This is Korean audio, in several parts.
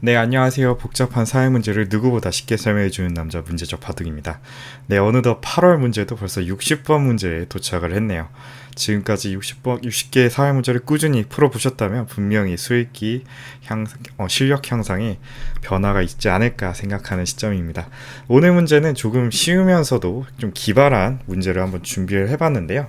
네, 안녕하세요. 복잡한 사회 문제를 누구보다 쉽게 설명해주는 남자 문제적 바둑입니다. 네, 어느덧 8월 문제도 벌써 60번 문제에 도착을 했네요. 지금까지 60개의 사회 문제를 꾸준히 풀어보셨다면 분명히 수익기 실력 향상에 변화가 있지 않을까 생각하는 시점입니다. 오늘 문제는 조금 쉬우면서도 좀 기발한 문제를 한번 준비를 해봤는데요.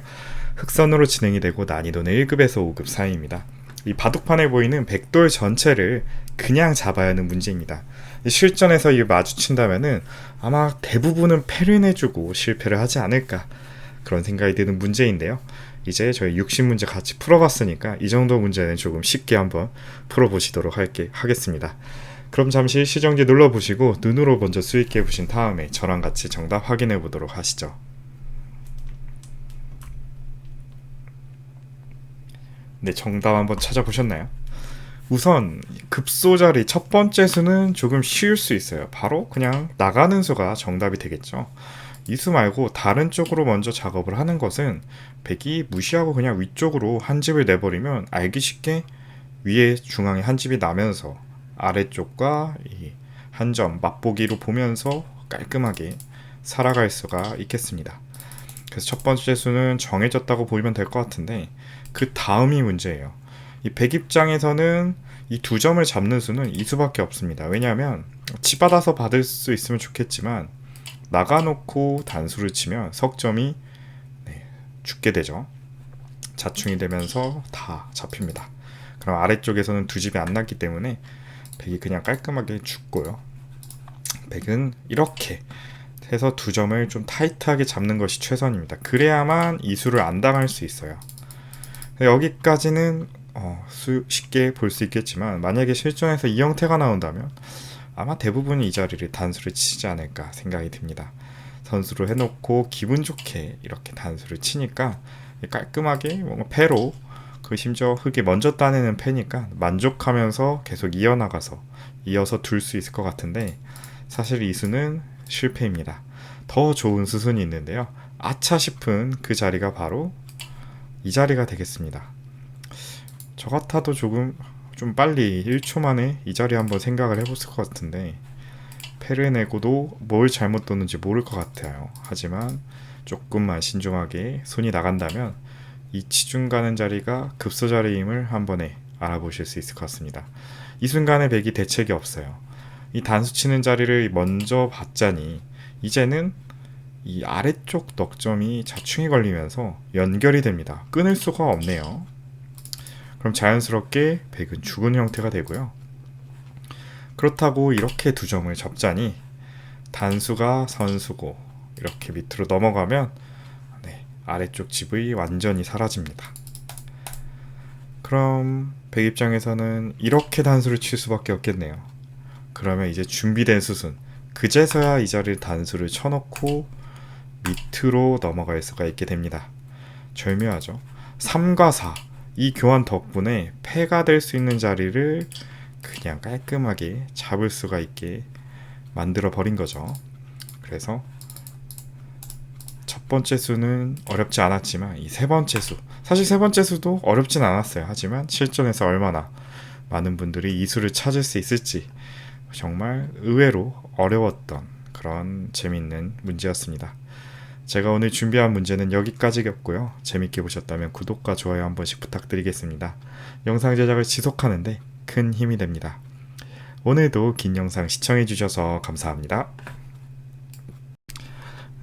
흑선으로 진행이 되고 난이도는 1급에서 5급 사이입니다. 이 바둑판에 보이는 백돌 전체를 그냥 잡아야 하는 문제입니다. 실전에서 이 마주친다면은 아마 대부분은 패를 내주고 실패를 하지 않을까 그런 생각이 드는 문제인데요. 이제 저희 60문제 같이 풀어봤으니까 이 정도 문제는 조금 쉽게 한번 풀어보시도록 하겠습니다. 그럼 잠시 시정지 눌러보시고 눈으로 먼저 수익해 보신 다음에 저랑 같이 정답 확인해 보도록 하시죠. 네, 정답 한번 찾아보셨나요? 우선 급소 자리 첫 번째 수는 조금 쉬울 수 있어요. 바로 그냥 나가는 수가 정답이 되겠죠. 이 수 말고 다른 쪽으로 먼저 작업을 하는 것은 백이 무시하고 그냥 위쪽으로 한 집을 내버리면 알기 쉽게 위에 중앙에 한 집이 나면서 아래쪽과 이 한 점 맛보기로 보면서 깔끔하게 살아갈 수가 있겠습니다. 그래서 첫 번째 수는 정해졌다고 보면 될 것 같은데 그 다음이 문제예요. 이 백 입장에서는 이 두 점을 잡는 수는 이 수밖에 없습니다. 왜냐하면 치받아서 받을 수 있으면 좋겠지만 나가놓고 단수를 치면 석점이 죽게 되죠. 자충이 되면서 다 잡힙니다. 그럼 아래쪽에서는 두 집이 안 났기 때문에 백이 그냥 깔끔하게 죽고요. 백은 이렇게 해서 두 점을 좀 타이트하게 잡는 것이 최선입니다. 그래야만 이 수를 안 당할 수 있어요. 여기까지는 쉽게 볼 수 있겠지만 만약에 실전에서 이 형태가 나온다면 아마 대부분이 이 자리를 단수를 치지 않을까 생각이 듭니다. 선수로 해놓고 기분 좋게 이렇게 단수를 치니까 깔끔하게 뭔가 패로 그 심지어 흙이 먼저 따내는 패니까 만족하면서 계속 이어서 둘 수 있을 것 같은데 사실 이 수는 실패입니다. 더 좋은 수순이 있는데요. 아차 싶은 그 자리가 바로 이 자리가 되겠습니다. 저 같아도 좀 빨리 1초 만에 이 자리 한번 생각을 해봤을 것 같은데 패를 내고도 뭘 잘못 뒀는지 모를 것 같아요. 하지만 조금만 신중하게 손이 나간다면 이 치중 가는 자리가 급소 자리임을 한 번에 알아보실 수 있을 것 같습니다. 이 순간에 백이 대책이 없어요. 이 단수 치는 자리를 먼저 봤자니 이제는 이 아래쪽 넉점이 자충이 걸리면서 연결이 됩니다. 끊을 수가 없네요. 그럼 자연스럽게 백은 죽은 형태가 되고요. 그렇다고 이렇게 두 점을 잡자니 단수가 선수고 이렇게 밑으로 넘어가면 아래쪽 집이 완전히 사라집니다. 그럼 백 입장에서는 이렇게 단수를 칠 수밖에 없겠네요. 그러면 이제 준비된 수순 그제서야 이 자리를 단수를 쳐놓고 밑으로 넘어갈 수가 있게 됩니다. 절묘하죠. 3과 4 이 교환 덕분에 패가 될 수 있는 자리를 그냥 깔끔하게 잡을 수가 있게 만들어 버린 거죠. 그래서 첫 번째 수는 어렵지 않았지만 이 세 번째 수 사실 세 번째 수도 어렵진 않았어요. 하지만 실전에서 얼마나 많은 분들이 이 수를 찾을 수 있을지 정말 의외로 어려웠던 그런 재밌는 문제였습니다. 제가 오늘 준비한 문제는 여기까지였고요. 재밌게 보셨다면 구독과 좋아요 한 번씩 부탁드리겠습니다. 영상 제작을 지속하는데 큰 힘이 됩니다. 오늘도 긴 영상 시청해주셔서 감사합니다.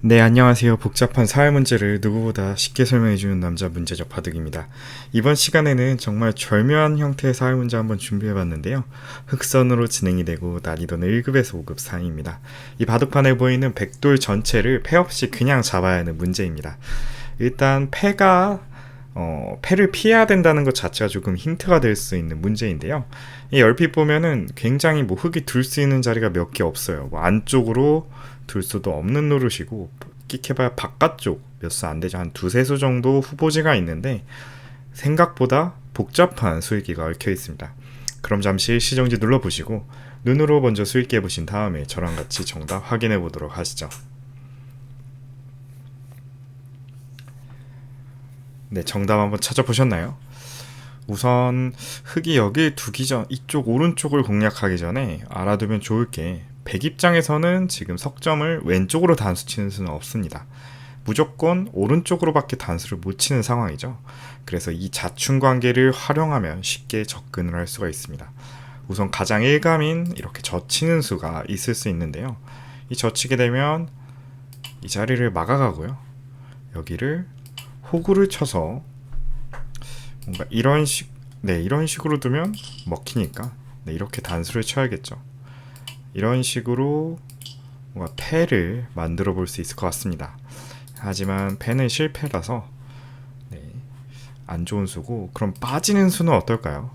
네, 안녕하세요. 복잡한 사회 문제를 누구보다 쉽게 설명해주는 남자 문제적 바둑입니다. 이번 시간에는 정말 절묘한 형태의 사회 문제 한번 준비해봤는데요. 흑선으로 진행이 되고 난이도는 1급에서 5급 사이입니다. 이 바둑판에 보이는 백돌 전체를 패 없이 그냥 잡아야 하는 문제입니다. 일단 패를 피해야 된다는 것 자체가 조금 힌트가 될 수 있는 문제인데요. 이 얼핏 보면은 굉장히 흙이 둘 수 있는 자리가 몇 개 없어요. 안쪽으로 둘 수도 없는 노릇이고 끽해봐야 바깥쪽 몇 수 안 되죠. 한 두세 수 정도 후보지가 있는데 생각보다 복잡한 수익기가 얽혀 있습니다. 그럼 잠시 시정지 눌러보시고 눈으로 먼저 수익기 해보신 다음에 저랑 같이 정답 확인해 보도록 하시죠. 네, 정답 한번 찾아보셨나요? 우선 흑이 여길 두기 전 이쪽 오른쪽을 공략하기 전에 알아두면 좋을 게 백 입장에서는 지금 석점을 왼쪽으로 단수 치는 수는 없습니다. 무조건 오른쪽으로밖에 단수를 못 치는 상황이죠. 그래서 이 자충 관계를 활용하면 쉽게 접근을 할 수가 있습니다. 우선 가장 일감인 이렇게 젖히는 수가 있을 수 있는데요. 이 젖히게 되면 이 자리를 막아가고요. 여기를 호구를 쳐서 뭔가 이런 식으로 두면 먹히니까 이렇게 단수를 쳐야겠죠. 이런 식으로 뭔가 패를 만들어 볼 수 있을 것 같습니다. 하지만 패는 실패라서 안 좋은 수고, 그럼 빠지는 수는 어떨까요?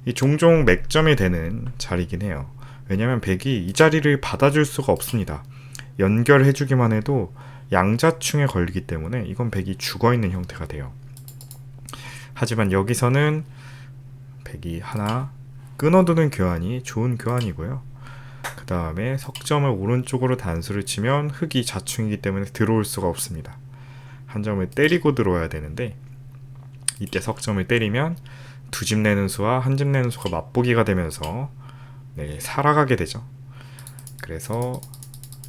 이 종종 맥점이 되는 자리긴 해요. 왜냐면 백이 이 자리를 받아줄 수가 없습니다. 연결해주기만 해도 양자충에 걸리기 때문에 이건 백이 죽어있는 형태가 돼요. 하지만 여기서는 백이 하나 끊어두는 교환이 좋은 교환이고요. 그 다음에 석점을 오른쪽으로 단수를 치면 흑이 자충이기 때문에 들어올 수가 없습니다. 한 점을 때리고 들어와야 되는데 이때 석점을 때리면 두 집 내는 수와 한 집 내는 수가 맞보기가 되면서 살아가게 되죠. 그래서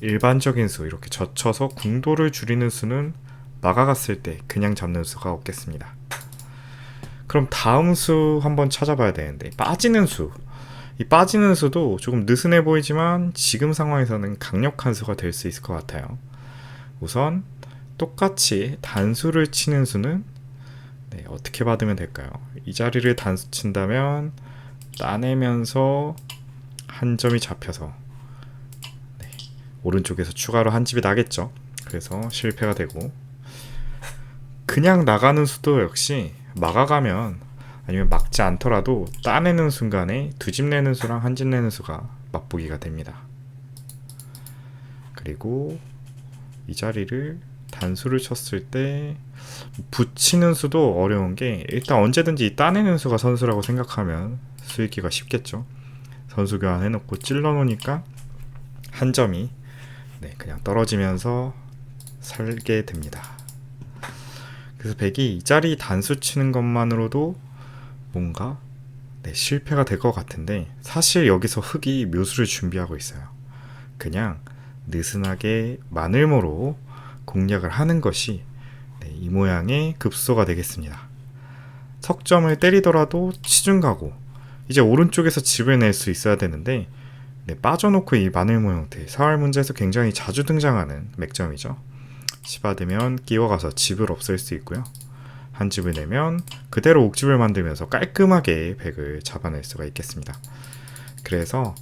일반적인 수, 이렇게 젖혀서 궁도를 줄이는 수는 막아갔을 때 그냥 잡는 수가 없겠습니다. 그럼 다음 수 한번 찾아봐야 되는데, 빠지는 수. 이 빠지는 수도 조금 느슨해 보이지만 지금 상황에서는 강력한 수가 될 수 있을 것 같아요. 우선 똑같이 단수를 치는 수는 어떻게 받으면 될까요? 이 자리를 단수 친다면 따내면서 한 점이 잡혀서 오른쪽에서 추가로 한 집이 나겠죠. 그래서 실패가 되고, 그냥 나가는 수도 역시 막아가면, 아니면 막지 않더라도 따내는 순간에 두 집 내는 수랑 한 집 내는 수가 맞보기가 됩니다. 그리고 이 자리를 단수를 쳤을 때 붙이는 수도 어려운 게, 일단 언제든지 이 따내는 수가 선수라고 생각하면 수익기가 쉽겠죠. 선수 교환 해놓고 찔러 놓으니까 한 점이 그냥 떨어지면서 살게 됩니다. 그래서 백이 이 자리 단수 치는 것만으로도 뭔가 실패가 될 것 같은데, 사실 여기서 흑이 묘수를 준비하고 있어요. 그냥 느슨하게 마늘모로 공략을 하는 것이 이 모양의 급소가 되겠습니다. 석점을 때리더라도 치중가고 이제 오른쪽에서 집을 낼 수 있어야 되는데, 빠져놓고 이 마늘모 형태, 사활 문제에서 굉장히 자주 등장하는 맥점이죠. 시바되면 끼워가서 집을 없앨 수 있고요. 한 집을 내면 그대로 옥집을 만들면서 깔끔하게 백을 잡아낼 수가 있겠습니다. 그래서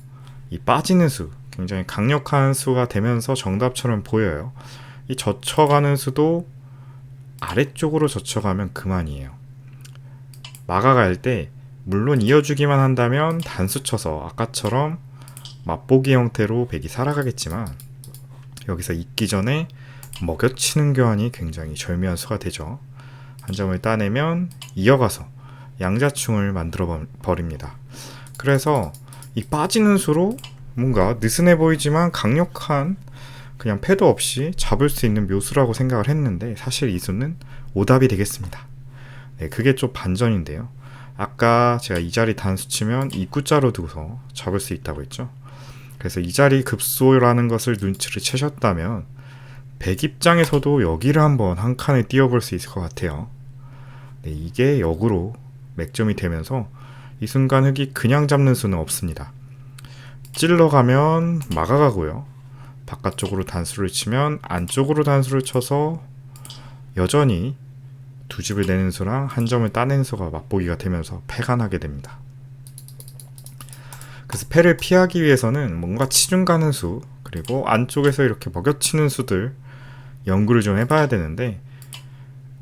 이 빠지는 수, 굉장히 강력한 수가 되면서 정답처럼 보여요. 이 젖혀가는 수도 아래쪽으로 젖혀가면 그만이에요. 막아갈 때 물론 이어주기만 한다면 단수 쳐서 아까처럼 맛보기 형태로 백이 살아가겠지만, 여기서 있기 전에 먹여치는 교환이 굉장히 절묘한 수가 되죠. 한 점을 따내면 이어가서 양자충을 만들어 버립니다. 그래서 이 빠지는 수로 뭔가 느슨해 보이지만 강력한, 그냥 패도 없이 잡을 수 있는 묘수라고 생각을 했는데, 사실 이 수는 오답이 되겠습니다. 그게 좀 반전인데요. 아까 제가 이 자리 단수 치면 입구자로 두고서 잡을 수 있다고 했죠. 그래서 이 자리 급소라는 것을 눈치를 채셨다면 백 입장에서도 여기를 한번 한 칸에 띄워볼 수 있을 것 같아요. 이게 역으로 맥점이 되면서 이 순간 흑이 그냥 잡는 수는 없습니다. 찔러가면 막아가고요. 바깥쪽으로 단수를 치면 안쪽으로 단수를 쳐서 여전히 두 집을 내는 수랑 한 점을 따내는 수가 맞보기가 되면서 패가 나게 됩니다. 그래서 패를 피하기 위해서는 뭔가 치중 가는 수, 그리고 안쪽에서 이렇게 먹여치는 수들 연구를 좀 해봐야 되는데,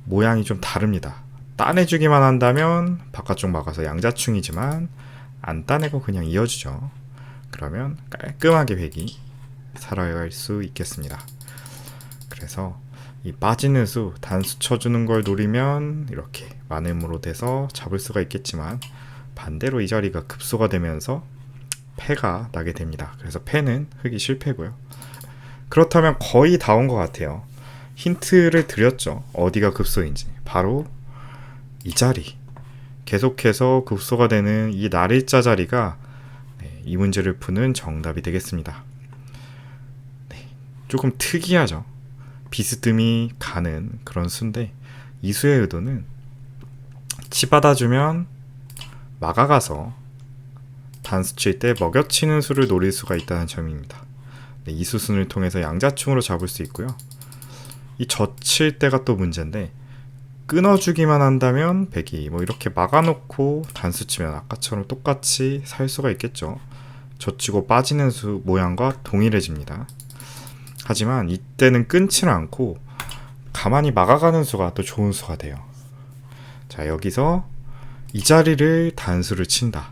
모양이 좀 다릅니다. 따내주기만 한다면 바깥쪽 막아서 양자충이지만, 안 따내고 그냥 이어주죠. 그러면 깔끔하게 백이 살아갈 수 있겠습니다. 그래서 이 빠지는 수, 단수 쳐주는 걸 노리면 이렇게 마늘모로 돼서 잡을 수가 있겠지만, 반대로 이 자리가 급소가 되면서 패가 나게 됩니다. 그래서 패는 흑이 실패고요. 그렇다면 거의 다 온 것 같아요. 힌트를 드렸죠. 어디가 급소인지. 바로 이 자리. 계속해서 급소가 되는 이 날일자 자리가 이 문제를 푸는 정답이 되겠습니다. 조금 특이하죠. 비스듬히 가는 그런 수인데 이 수의 의도는 치받아주면 막아가서 단수 칠 때 먹여치는 수를 노릴 수가 있다는 점입니다. 이 수순을 통해서 양자충으로 잡을 수 있고요. 이 젖칠 때가 또 문제인데 끊어주기만 한다면 백이 뭐 이렇게 막아놓고 단수 치면 아까처럼 똑같이 살 수가 있겠죠. 젖히고 빠지는 수 모양과 동일해집니다. 하지만 이때는 끊지는 않고 가만히 막아가는 수가 또 좋은 수가 돼요. 자, 여기서 이 자리를 단수를 친다.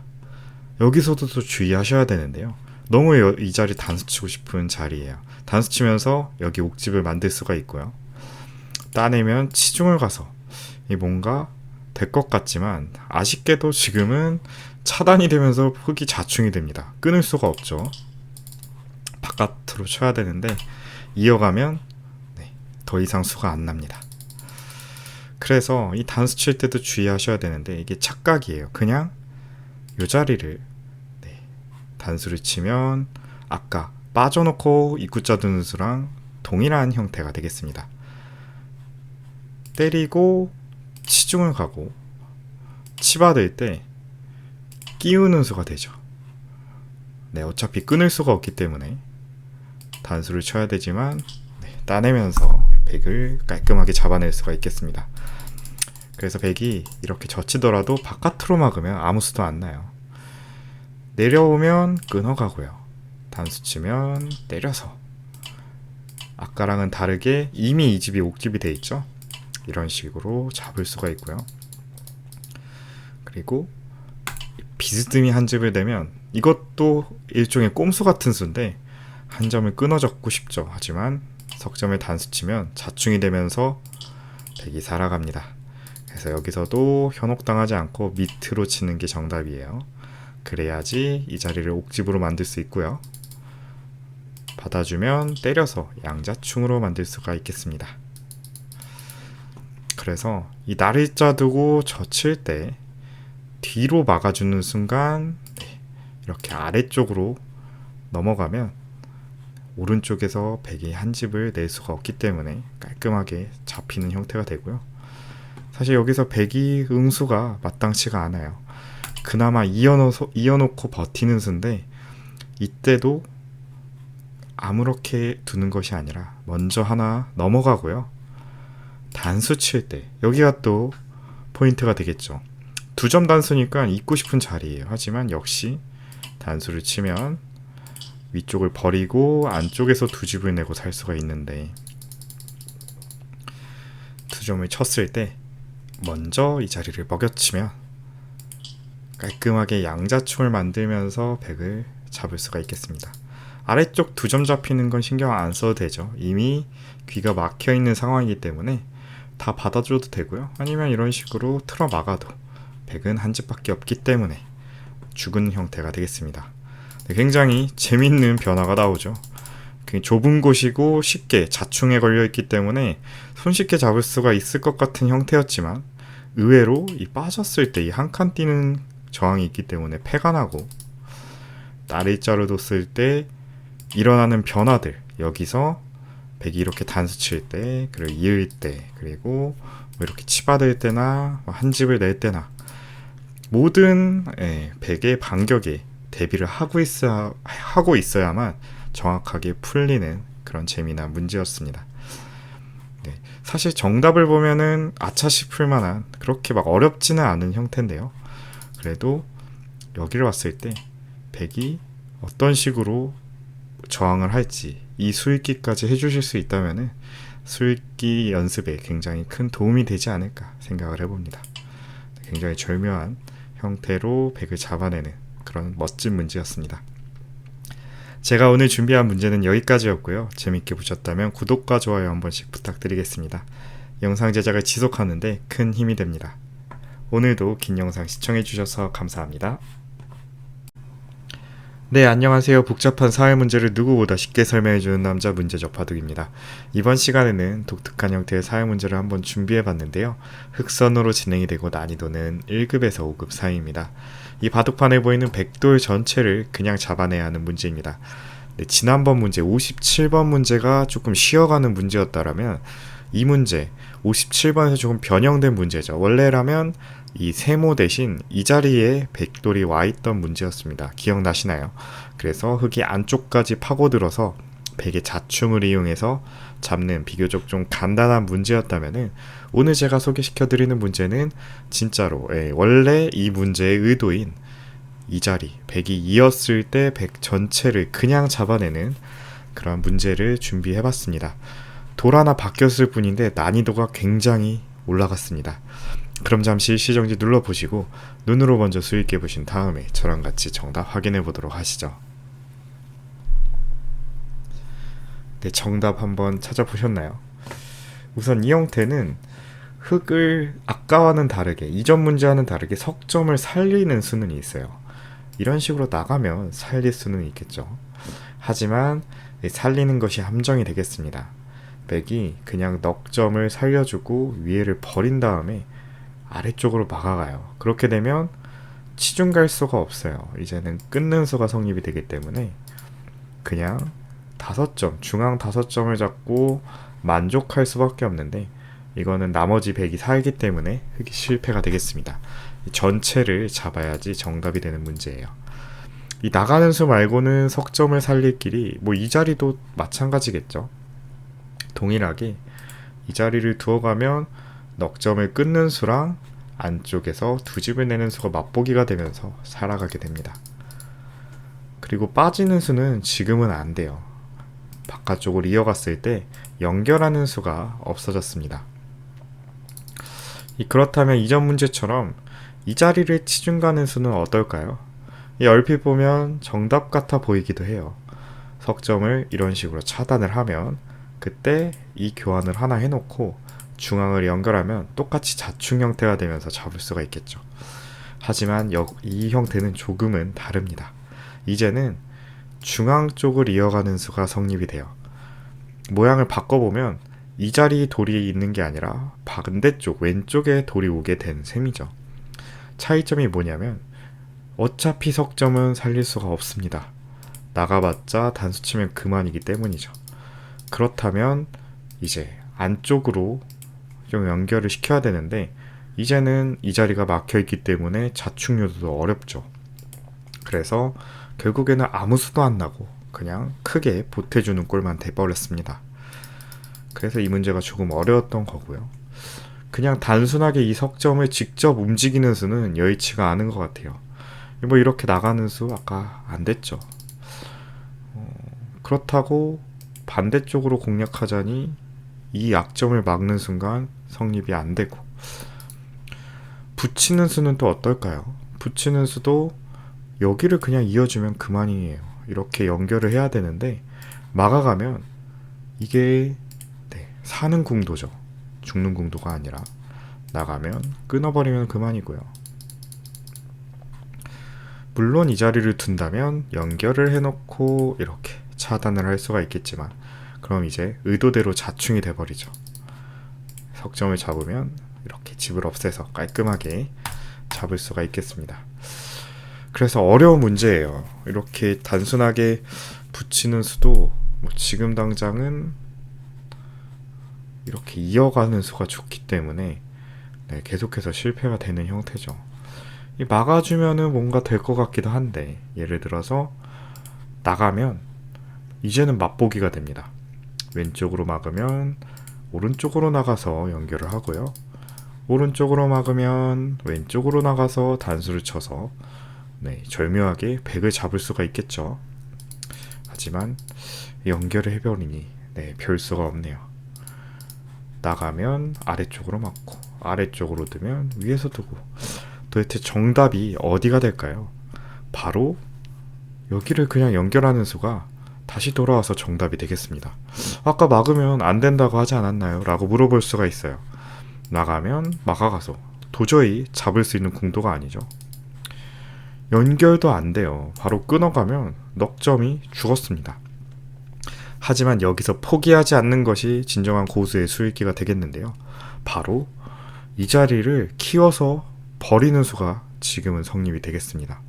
여기서도 또 주의하셔야 되는데요. 너무 이 자리 단수 치고 싶은 자리예요. 단수 치면서 여기 옥집을 만들 수가 있고요. 따내면 치중을 가서 뭔가 될 것 같지만 아쉽게도 지금은 차단이 되면서 흙이 자충이 됩니다. 끊을 수가 없죠. 바깥으로 쳐야 되는데 이어가면 더 이상 수가 안 납니다. 그래서 이 단수 칠 때도 주의하셔야 되는데 이게 착각이에요. 그냥 이 자리를 단수를 치면 아까 빠져놓고 입구자 두는 수랑 동일한 형태가 되겠습니다. 때리고 치중을 가고 치받을 때 끼우는 수가 되죠. 어차피 끊을 수가 없기 때문에 단수를 쳐야 되지만 따내면서 백을 깔끔하게 잡아낼 수가 있겠습니다. 그래서 백이 이렇게 젖히더라도 바깥으로 막으면 아무 수도 안 나요. 내려오면 끊어가고요. 단수 치면 때려서 아까랑은 다르게 이미 이 집이 옥집이 돼 있죠. 이런 식으로 잡을 수가 있고요. 그리고 비스듬히 한 집을 내면 이것도 일종의 꼼수 같은 수인데 한 점을 끊어 적고 싶죠. 하지만 석점을 단수 치면 자충이 되면서 백이 살아갑니다. 그래서 여기서도 현혹당하지 않고 밑으로 치는 게 정답이에요. 그래야지 이 자리를 옥집으로 만들 수 있고요. 받아주면 때려서 양자충으로 만들 수가 있겠습니다. 그래서 이 날일자 두고 젖힐 때 뒤로 막아주는 순간 이렇게 아래쪽으로 넘어가면 오른쪽에서 백이 한 집을 낼 수가 없기 때문에 깔끔하게 잡히는 형태가 되고요. 사실 여기서 백이 응수가 마땅치가 않아요. 그나마 이어놓고 버티는 수인데 이때도 아무렇게 두는 것이 아니라 먼저 하나 넘어가고요. 단수 칠 때 여기가 또 포인트가 되겠죠. 2점 단수니까 잊고 싶은 자리예요. 하지만 역시 단수를 치면 위쪽을 버리고 안쪽에서 두 집을 내고 살 수가 있는데 2점을 쳤을 때 먼저 이 자리를 먹여치면 깔끔하게 양자충을 만들면서 백을 잡을 수가 있겠습니다. 아래쪽 2점 잡히는 건 신경 안 써도 되죠. 이미 귀가 막혀 있는 상황이기 때문에 다 받아줘도 되고요. 아니면 이런 식으로 틀어 막아도 백은 한 집밖에 없기 때문에 죽은 형태가 되겠습니다. 굉장히 재밌는 변화가 나오죠. 좁은 곳이고 쉽게 자충에 걸려있기 때문에 손쉽게 잡을 수가 있을 것 같은 형태였지만 의외로 이 빠졌을 때 이 한 칸 뛰는 저항이 있기 때문에 패가 나고 날일자로 뒀을 때 일어나는 변화들, 여기서 백이 이렇게 단수 칠 때, 그리고 이을 때, 그리고 뭐 이렇게 치받을 때나 한 집을 낼 때나 모든 백의 반격에 대비를 하고 있어야만 정확하게 풀리는 그런 재미난 문제였습니다. 사실 정답을 보면은 아차 싶을 만한 그렇게 막 어렵지는 않은 형태인데요. 그래도 여기를 왔을 때 백이 어떤 식으로 저항을 할지 이 수읽기까지 해주실 수 있다면은 수읽기 연습에 굉장히 큰 도움이 되지 않을까 생각을 해봅니다. 굉장히 절묘한 형태로 백을 잡아내는 그런 멋진 문제였습니다. 제가 오늘 준비한 문제는 여기까지였고요. 재밌게 보셨다면 구독과 좋아요 한 번씩 부탁드리겠습니다. 영상 제작을 지속하는데 큰 힘이 됩니다. 오늘도 긴 영상 시청해주셔서 감사합니다. 네, 안녕하세요. 복잡한 사회 문제를 누구보다 쉽게 설명해주는 남자 문제적 바둑입니다. 이번 시간에는 독특한 형태의 사회 문제를 한번 준비해봤는데요. 흑선으로 진행이 되고 난이도는 1급에서 5급 사이입니다. 이 바둑판에 보이는 백돌 전체를 그냥 잡아내야 하는 문제입니다. 네, 지난번 문제 57번 문제가 조금 쉬어가는 문제였다라면 이 문제 57번에서 조금 변형된 문제죠. 원래라면 이 세모 대신 이 자리에 백돌이 와 있던 문제였습니다. 기억나시나요? 그래서 흙이 안쪽까지 파고들어서 백의 자충을 이용해서 잡는 비교적 좀 간단한 문제였다면은 오늘 제가 소개시켜드리는 문제는 진짜로 원래 이 문제의 의도인 이 자리 백이 이었을 때 백 전체를 그냥 잡아내는 그런 문제를 준비해봤습니다. 돌 하나 바뀌었을 뿐인데 난이도가 굉장히 올라갔습니다. 그럼 잠시 시정지 눌러보시고 눈으로 먼저 수익해 보신 다음에 저랑 같이 정답 확인해 보도록 하시죠. 네, 정답 한번 찾아보셨나요? 우선 이 형태는 흙을 아까와는 다르게 이전 문제와는 다르게 석점을 살리는 수는 있어요. 이런 식으로 나가면 살릴 수는 있겠죠. 하지만 살리는 것이 함정이 되겠습니다. 백이 그냥 넉점을 살려주고 위에를 버린 다음에 아래쪽으로 막아가요. 그렇게 되면 치중 갈 수가 없어요. 이제는 끊는 수가 성립이 되기 때문에 그냥 5점, 중앙 5점을 잡고 만족할 수밖에 없는데 이거는 나머지 백이 살기 때문에 흙이 실패가 되겠습니다. 전체를 잡아야지 정답이 되는 문제예요. 이 나가는 수 말고는 석점을 살릴 길이 뭐 이 자리도 마찬가지겠죠. 동일하게 이 자리를 두어가면 넉점을 끊는 수랑 안쪽에서 두 집을 내는 수가 맛보기가 되면서 살아가게 됩니다. 그리고 빠지는 수는 지금은 안 돼요. 바깥쪽으로 이어갔을 때 연결하는 수가 없어졌습니다. 그렇다면 이전 문제처럼 이 자리를 치중 가는 수는 어떨까요? 얼핏 보면 정답 같아 보이기도 해요. 석점을 이런 식으로 차단을 하면 그때 이 교환을 하나 해놓고 중앙을 연결하면 똑같이 자충 형태가 되면서 잡을 수가 있겠죠. 하지만 이 형태는 조금은 다릅니다. 이제는 중앙 쪽을 이어가는 수가 성립이 돼요. 모양을 바꿔보면 이 자리 돌이 있는 게 아니라 반대쪽 왼쪽에 돌이 오게 된 셈이죠. 차이점이 뭐냐면 어차피 석점은 살릴 수가 없습니다. 나가봤자 단수 치면 그만이기 때문이죠. 그렇다면 이제 안쪽으로 좀 연결을 시켜야 되는데 이제는 이 자리가 막혀있기 때문에 자충 요소도 어렵죠. 그래서 결국에는 아무 수도 안 나고 그냥 크게 보태주는 꼴만 돼버렸습니다. 그래서 이 문제가 조금 어려웠던 거고요. 그냥 단순하게 이 석점을 직접 움직이는 수는 여의치가 않은 것 같아요. 뭐 이렇게 나가는 수 아까 안 됐죠. 그렇다고 반대쪽으로 공략하자니 이 약점을 막는 순간 성립이 안 되고 붙이는 수는 또 어떨까요? 붙이는 수도 여기를 그냥 이어주면 그만이에요. 이렇게 연결을 해야 되는데 막아가면 이게 사는 궁도죠. 죽는 궁도가 아니라 나가면 끊어버리면 그만이고요. 물론 이 자리를 둔다면 연결을 해놓고 이렇게 차단을 할 수가 있겠지만 그럼 이제 의도대로 자충이 돼버리죠. 석점을 잡으면 이렇게 집을 없애서 깔끔하게 잡을 수가 있겠습니다. 그래서 어려운 문제예요. 이렇게 단순하게 붙이는 수도 뭐 지금 당장은 이렇게 이어가는 수가 좋기 때문에 계속해서 실패가 되는 형태죠. 막아주면은 뭔가 될 것 같기도 한데 예를 들어서 나가면 이제는 맛보기가 됩니다. 왼쪽으로 막으면 오른쪽으로 나가서 연결을 하고요. 오른쪽으로 막으면 왼쪽으로 나가서 단수를 쳐서 절묘하게 백을 잡을 수가 있겠죠. 하지만 연결을 해버리니 별 수가 없네요. 나가면 아래쪽으로 막고 아래쪽으로 두면 위에서 두고 도대체 정답이 어디가 될까요? 바로 여기를 그냥 연결하는 수가 다시 돌아와서 정답이 되겠습니다. 아까 막으면 안 된다고 하지 않았나요? 라고 물어볼 수가 있어요. 나가면 막아가서 도저히 잡을 수 있는 궁도가 아니죠. 연결도 안 돼요. 바로 끊어가면 넉 점이 죽었습니다. 하지만 여기서 포기하지 않는 것이 진정한 고수의 수익기가 되겠는데요. 바로 이 자리를 키워서 버리는 수가 지금은 성립이 되겠습니다.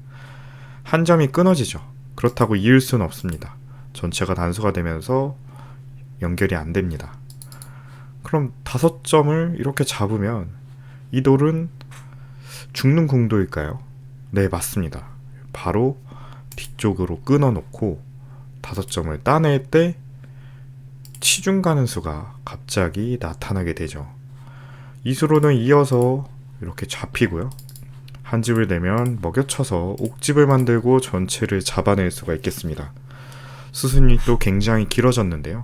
한 점이 끊어지죠. 그렇다고 이을 수는 없습니다. 전체가 단수가 되면서 연결이 안 됩니다. 그럼 5점을 이렇게 잡으면 이 돌은 죽는 궁도일까요? 네, 맞습니다. 바로 뒤쪽으로 끊어놓고 5점을 따낼 때 치중 가는 수가 갑자기 나타나게 되죠. 이 수로는 이어서 이렇게 잡히고요. 한 집을 내면 먹여쳐서 옥집을 만들고 전체를 잡아낼 수가 있겠습니다. 수순이 또 굉장히 길어졌는데요.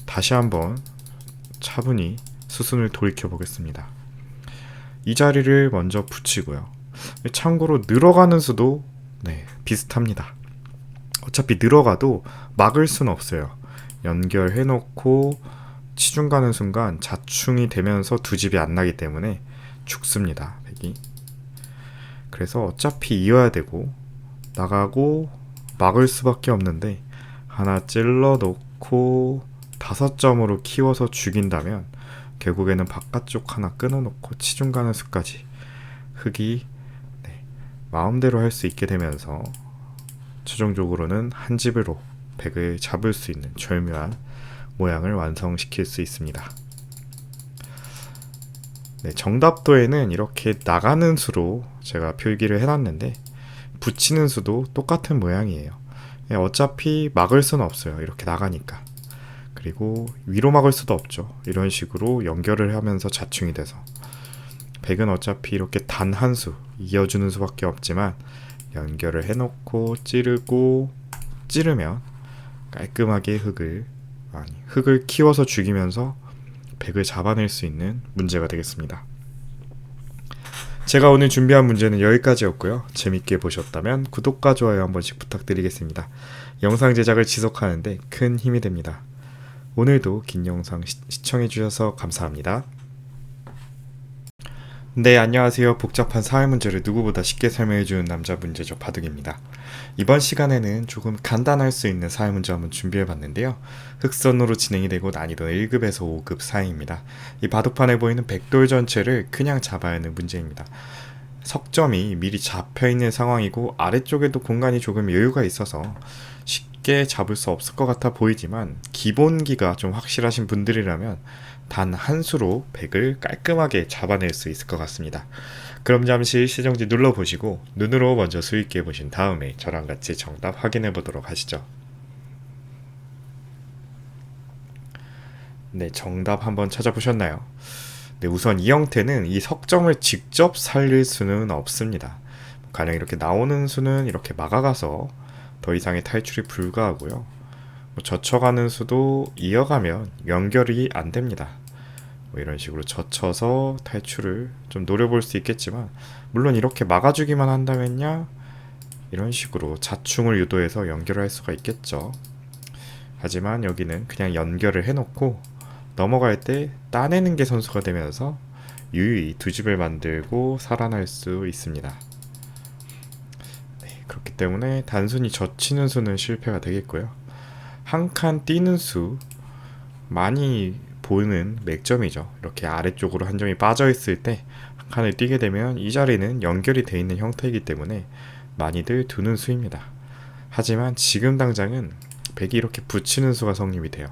다시 한번 차분히 수순을 돌이켜 보겠습니다. 이 자리를 먼저 붙이고요. 참고로 늘어가는 수도 비슷합니다. 어차피 늘어가도 막을 수는 없어요. 연결해 놓고 치중 가는 순간 자충이 되면서 두 집이 안 나기 때문에 죽습니다. 백이. 그래서 어차피 이어야 되고 나가고 막을 수밖에 없는데 하나 찔러 놓고 5점으로 키워서 죽인다면 결국에는 바깥쪽 하나 끊어놓고 치중 가는 수까지 흑이 마음대로 할 수 있게 되면서 최종적으로는 한 집으로 백을 잡을 수 있는 절묘한 모양을 완성시킬 수 있습니다. 정답도에는 이렇게 나가는 수로 제가 표기를 해놨는데 붙이는 수도 똑같은 모양이에요. 어차피 막을 수는 없어요. 이렇게 나가니까. 그리고 위로 막을 수도 없죠. 이런 식으로 연결을 하면서 자충이 돼서 백은 어차피 이렇게 단 한 수 이어주는 수밖에 없지만 연결을 해놓고 찌르면 깔끔하게 흑을 키워서 죽이면서 백을 잡아낼 수 있는 문제가 되겠습니다. 제가 오늘 준비한 문제는 여기까지였고요. 재밌게 보셨다면 구독과 좋아요 한 번씩 부탁드리겠습니다. 영상 제작을 지속하는데 큰 힘이 됩니다. 오늘도 긴 영상 시청해주셔서 감사합니다. 네, 안녕하세요. 복잡한 사회 문제를 누구보다 쉽게 설명해주는 남자 문제적 바둑입니다. 이번 시간에는 조금 간단할 수 있는 사회 문제 한번 준비해봤는데요. 흑선으로 진행이 되고 난이도는 1급에서 5급 사이입니다. 이 바둑판에 보이는 백돌 전체를 그냥 잡아야 하는 문제입니다. 석점이 미리 잡혀있는 상황이고 아래쪽에도 공간이 조금 여유가 있어서 쉽게 잡을 수 없을 것 같아 보이지만 기본기가 좀 확실하신 분들이라면 단 한 수로 백을 깔끔하게 잡아낼 수 있을 것 같습니다. 그럼 잠시 시정지 눌러보시고 눈으로 먼저 수익해 보신 다음에 저랑 같이 정답 확인해 보도록 하시죠. 네, 정답 한번 찾아보셨나요? 네, 우선 이 형태는 이 석점을 직접 살릴 수는 없습니다. 가령 이렇게 나오는 수는 이렇게 막아가서 더 이상의 탈출이 불가하고요. 젖혀가는 수도 이어가면 연결이 안 됩니다. 이런 식으로 젖혀서 탈출을 좀 노려볼 수 있겠지만 물론 이렇게 막아주기만 한다면야 이런 식으로 자충을 유도해서 연결할 수가 있겠죠. 하지만 여기는 그냥 연결을 해놓고 넘어갈 때 따내는 게 선수가 되면서 유유히 두 집을 만들고 살아날 수 있습니다. 그렇기 때문에 단순히 젖히는 수는 실패가 되겠고요. 한 칸 뛰는 수 많이 보이는 맥점이죠. 이렇게 아래쪽으로 한 점이 빠져 있을 때 한 칸을 뛰게 되면 이 자리는 연결이 되어 있는 형태이기 때문에 많이들 두는 수입니다. 하지만 지금 당장은 백이 이렇게 붙이는 수가 성립이 돼요.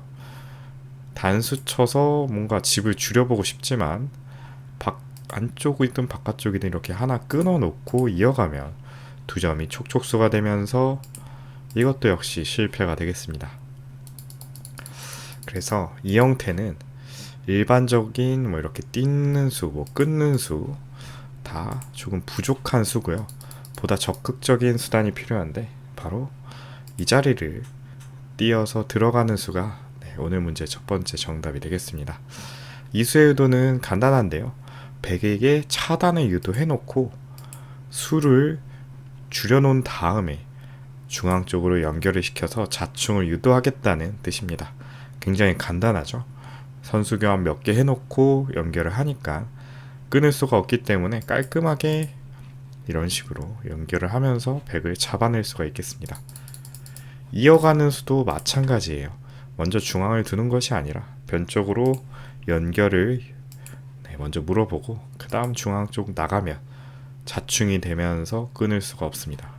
단수 쳐서 뭔가 집을 줄여보고 싶지만 안쪽이든 바깥쪽이든 이렇게 하나 끊어놓고 이어가면 두 점이 촉촉수가 되면서 이것도 역시 실패가 되겠습니다. 그래서 이 형태는 일반적인 이렇게 띄는 수, 끊는 수 다 조금 부족한 수고요. 보다 적극적인 수단이 필요한데 바로 이 자리를 띄어서 들어가는 수가 오늘 문제 첫 번째 정답이 되겠습니다. 이 수의 의도는 간단한데요. 백에게 차단을 유도해놓고 수를 줄여놓은 다음에 중앙 쪽으로 연결을 시켜서 자충을 유도하겠다는 뜻입니다. 굉장히 간단하죠. 선수 교환 몇 개 해놓고 연결을 하니까 끊을 수가 없기 때문에 깔끔하게 이런 식으로 연결을 하면서 백을 잡아낼 수가 있겠습니다. 이어가는 수도 마찬가지예요. 먼저 중앙을 두는 것이 아니라 변쪽으로 연결을 먼저 물어보고 그 다음 중앙 쪽 나가면 자충이 되면서 끊을 수가 없습니다.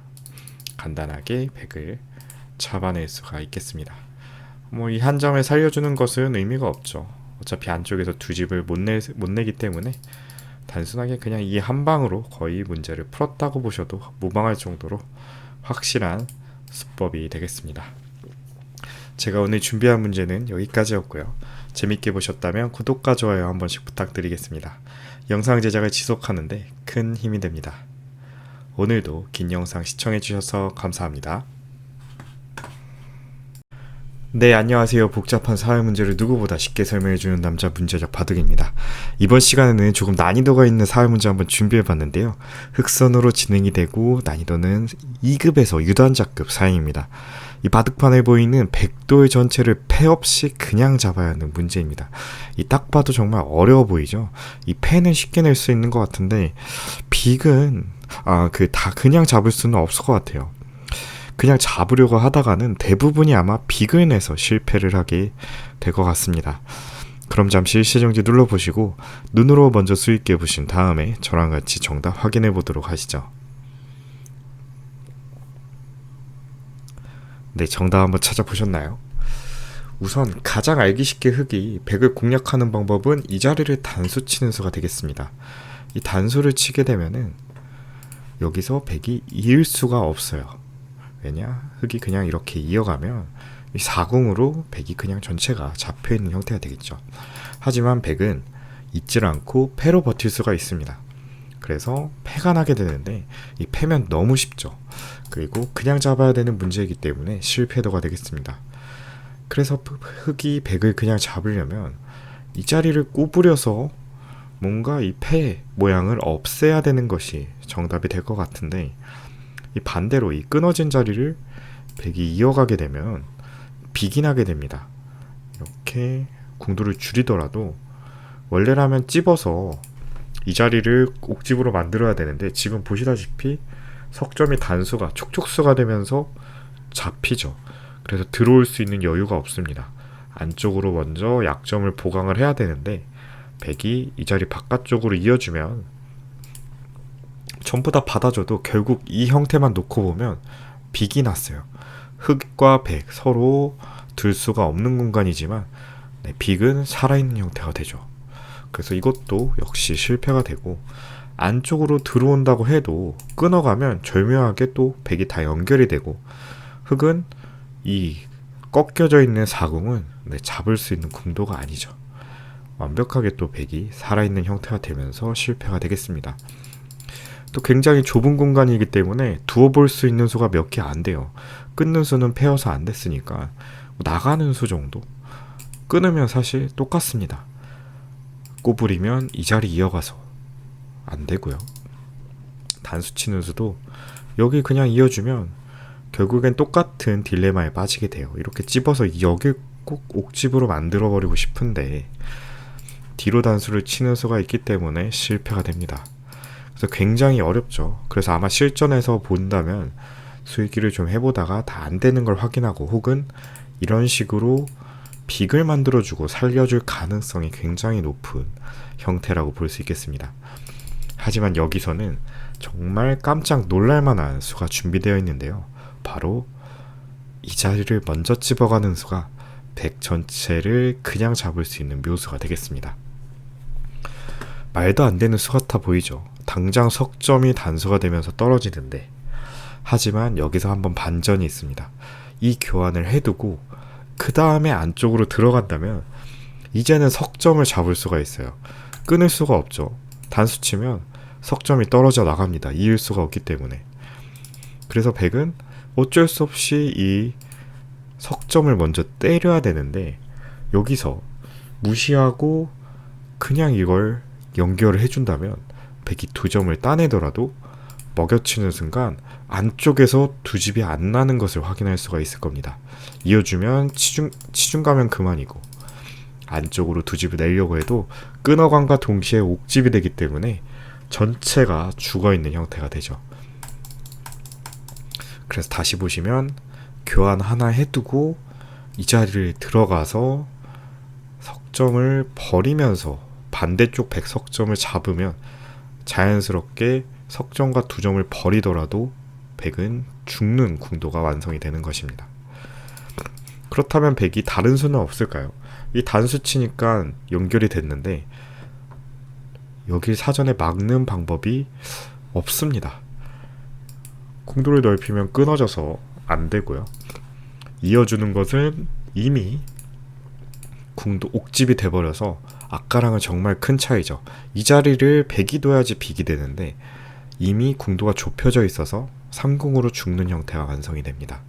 간단하게 백을 잡아낼 수가 있겠습니다. 이 한 점을 살려주는 것은 의미가 없죠. 어차피 안쪽에서 두 집을 못 내기 때문에 단순하게 그냥 이 한 방으로 거의 문제를 풀었다고 보셔도 무방할 정도로 확실한 수법이 되겠습니다. 제가 오늘 준비한 문제는 여기까지였고요. 재밌게 보셨다면 구독과 좋아요 한 번씩 부탁드리겠습니다. 영상 제작을 지속하는데 큰 힘이 됩니다. 오늘도 긴 영상 시청해주셔서 감사합니다. 네, 안녕하세요. 복잡한 사회 문제를 누구보다 쉽게 설명해주는 남자 문제적 바둑입니다. 이번 시간에는 조금 난이도가 있는 사회 문제 한번 준비해봤는데요. 흑선으로 진행이 되고 난이도는 2급에서 유단자급 사이입니다. 이 바둑판에 보이는 백돌 전체를 패 없이 그냥 잡아야 하는 문제입니다. 이 딱 봐도 정말 어려워 보이죠? 이 패는 쉽게 낼 수 있는 것 같은데 빅은 다 그냥 잡을 수는 없을 것 같아요. 그냥 잡으려고 하다가는 대부분이 아마 빅을 내서 실패를 하게 될 것 같습니다. 그럼 잠시 일시정지 눌러보시고 눈으로 먼저 수익해 보신 다음에 저랑 같이 정답 확인해 보도록 하시죠. 네, 정답 한번 찾아보셨나요? 우선 가장 알기 쉽게 흑이 백을 공략하는 방법은 이 자리를 단수 치는 수가 되겠습니다. 이 단수를 치게 되면은 여기서 백이 이을 수가 없어요. 왜냐? 흑이 그냥 이렇게 이어가면 이 사궁으로 백이 그냥 전체가 잡혀있는 형태가 되겠죠. 하지만 백은 잊질 않고 패로 버틸 수가 있습니다. 그래서 패가 나게 되는데 이 패면 너무 쉽죠. 그리고 그냥 잡아야 되는 문제이기 때문에 실패도가 되겠습니다. 그래서 흑이 백을 그냥 잡으려면 이 자리를 꼬부려서 뭔가 이 패 모양을 없애야 되는 것이 정답이 될 것 같은데 이 반대로 이 끊어진 자리를 백이 이어가게 되면 빅이 나게 됩니다. 이렇게 궁두를 줄이더라도 원래라면 찝어서 이 자리를 옥집으로 만들어야 되는데 지금 보시다시피 석점이 단수가 촉촉수가 되면서 잡히죠. 그래서 들어올 수 있는 여유가 없습니다. 안쪽으로 먼저 약점을 보강을 해야 되는데 백이 이 자리 바깥쪽으로 이어주면 전부 다 받아줘도 결국 이 형태만 놓고 보면 빅이 났어요. 흑과 백 서로 들 수가 없는 공간이지만 빅은 살아있는 형태가 되죠. 그래서 이것도 역시 실패가 되고 안쪽으로 들어온다고 해도 끊어가면 절묘하게 또 백이 다 연결이 되고 흑은 이 꺾여져 있는 사궁은 잡을 수 있는 궁도가 아니죠. 완벽하게 또 백이 살아있는 형태가 되면서 실패가 되겠습니다. 또 굉장히 좁은 공간이기 때문에 두어볼 수 있는 수가 몇 개 안 돼요. 끊는 수는 패여서 안 됐으니까 나가는 수 정도 끊으면 사실 똑같습니다. 꼬부리면 이 자리 이어가서 안 되고요. 단수 치는 수도 여기 그냥 이어주면 결국엔 똑같은 딜레마에 빠지게 돼요. 이렇게 찝어서 여기 꼭 옥집으로 만들어 버리고 싶은데 뒤로 단수를 치는 수가 있기 때문에 실패가 됩니다. 그래서 굉장히 어렵죠. 그래서 아마 실전에서 본다면 수익기를 좀 해보다가 다 안 되는 걸 확인하고 혹은 이런 식으로 빅을 만들어주고 살려줄 가능성이 굉장히 높은 형태라고 볼 수 있겠습니다. 하지만 여기서는 정말 깜짝 놀랄만한 수가 준비되어 있는데요. 바로 이 자리를 먼저 집어가는 수가 백 전체를 그냥 잡을 수 있는 묘수가 되겠습니다. 말도 안 되는 수 같아 보이죠. 당장 석점이 단수가 되면서 떨어지는데 하지만 여기서 한번 반전이 있습니다. 이 교환을 해두고 그 다음에 안쪽으로 들어간다면 이제는 석점을 잡을 수가 있어요. 끊을 수가 없죠. 단수 치면 석점이 떨어져 나갑니다. 이을 수가 없기 때문에. 그래서 백은 어쩔 수 없이 이 석점을 먼저 때려야 되는데 여기서 무시하고 그냥 이걸 연결을 해준다면 백이 두 점을 따내더라도 먹여치는 순간 안쪽에서 두 집이 안 나는 것을 확인할 수가 있을 겁니다. 이어주면 치중 가면 그만이고 안쪽으로 두 집을 내려고 해도 끊어간과 동시에 옥집이 되기 때문에 전체가 죽어있는 형태가 되죠. 그래서 다시 보시면 교환 하나 해두고 이 자리를 들어가서 석점을 버리면서 반대쪽 백 석점을 잡으면 자연스럽게 석점과 두 점을 버리더라도 백은 죽는 궁도가 완성이 되는 것입니다. 그렇다면 백이 다른 수는 없을까요? 이 단수 치니까 연결이 됐는데 여길 사전에 막는 방법이 없습니다. 궁도를 넓히면 끊어져서 안 되고요. 이어주는 것은 이미 궁도 옥집이 돼버려서 아까랑은 정말 큰 차이죠. 이 자리를 백이 둬야지 빅이 되는데 이미 궁도가 좁혀져 있어서 3궁으로 죽는 형태가 완성이 됩니다.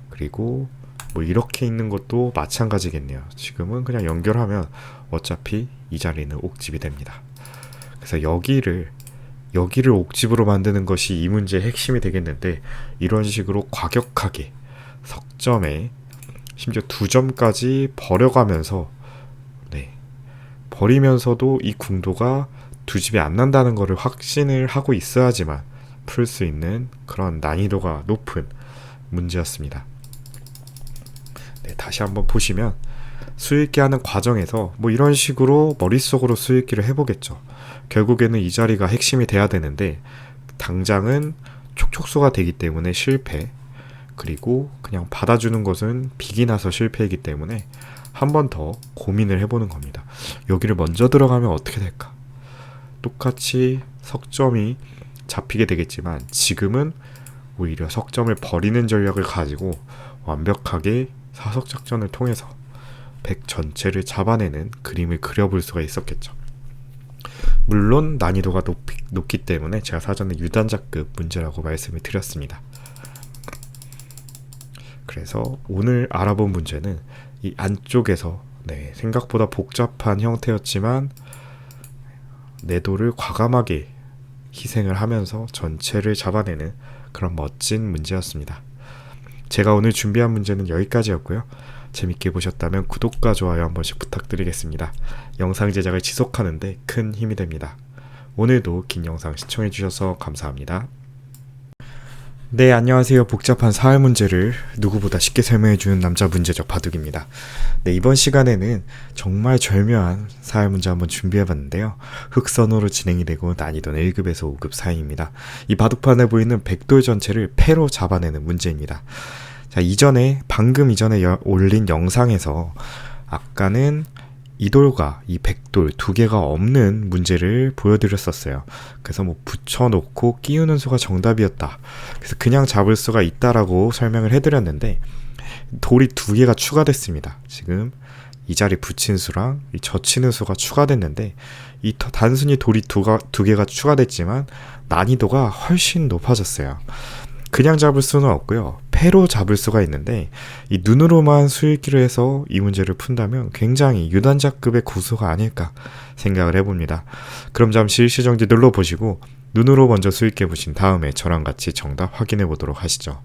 그리고 뭐 이렇게 있는 것도 마찬가지겠네요. 지금은 그냥 연결하면 어차피 이 자리는 옥집이 됩니다. 그래서 여기를 옥집으로 만드는 것이 이 문제의 핵심이 되겠는데 이런 식으로 과격하게 석점에 심지어 두 점까지 버려가면서 버리면서도 이 궁도가 두 집이 안 난다는 것을 확신을 하고 있어야지만 풀 수 있는 그런 난이도가 높은 문제였습니다. 다시 한번 보시면 수읽기 하는 과정에서 뭐 이런 식으로 머릿속으로 수읽기를 해보겠죠. 결국에는 이 자리가 핵심이 돼야 되는데 당장은 촉촉수가 되기 때문에 실패, 그리고 그냥 받아주는 것은 빅이 나서 실패이기 때문에 한 번 더 고민을 해보는 겁니다. 여기를 먼저 들어가면 어떻게 될까? 똑같이 석점이 잡히게 되겠지만 지금은 오히려 석점을 버리는 전략을 가지고 완벽하게 사석작전을 통해서 백 전체를 잡아내는 그림을 그려볼 수가 있었겠죠. 물론 난이도가 높기 때문에 제가 사전에 유단자급 문제라고 말씀을 드렸습니다. 그래서 오늘 알아본 문제는 이 안쪽에서 생각보다 복잡한 형태였지만 내도를 과감하게 희생을 하면서 전체를 잡아내는 그런 멋진 문제였습니다. 제가 오늘 준비한 문제는 여기까지였고요. 재밌게 보셨다면 구독과 좋아요 한 번씩 부탁드리겠습니다. 영상 제작을 지속하는데 큰 힘이 됩니다. 오늘도 긴 영상 시청해주셔서 감사합니다. 네, 안녕하세요. 복잡한 사회 문제를 누구보다 쉽게 설명해주는 남자 문제적 바둑입니다. 네, 이번 시간에는 정말 절묘한 사회 문제 한번 준비해봤는데요. 흑선호로 진행이 되고 난이도는 1급에서 5급 사이입니다. 이 바둑판에 보이는 백돌 전체를 패로 잡아내는 문제입니다. 자, 방금 이전에 올린 영상에서 아까는 이 돌과 이 백돌 두 개가 없는 문제를 보여드렸었어요. 그래서 뭐 붙여놓고 끼우는 수가 정답이었다. 그래서 그냥 잡을 수가 있다라고 설명을 해드렸는데 돌이 두 개가 추가됐습니다. 지금 이 자리 붙인 수랑 이 젖히는 수가 추가됐는데 이 단순히 돌이 두 개가 추가됐지만 난이도가 훨씬 높아졌어요. 그냥 잡을 수는 없고요. 패로 잡을 수가 있는데 이 눈으로만 수읽기를 해서 이 문제를 푼다면 굉장히 유단자급의 고수가 아닐까 생각을 해봅니다. 그럼 잠시 일시정지 눌러보시고 눈으로 먼저 수익해 보신 다음에 저랑 같이 정답 확인해 보도록 하시죠.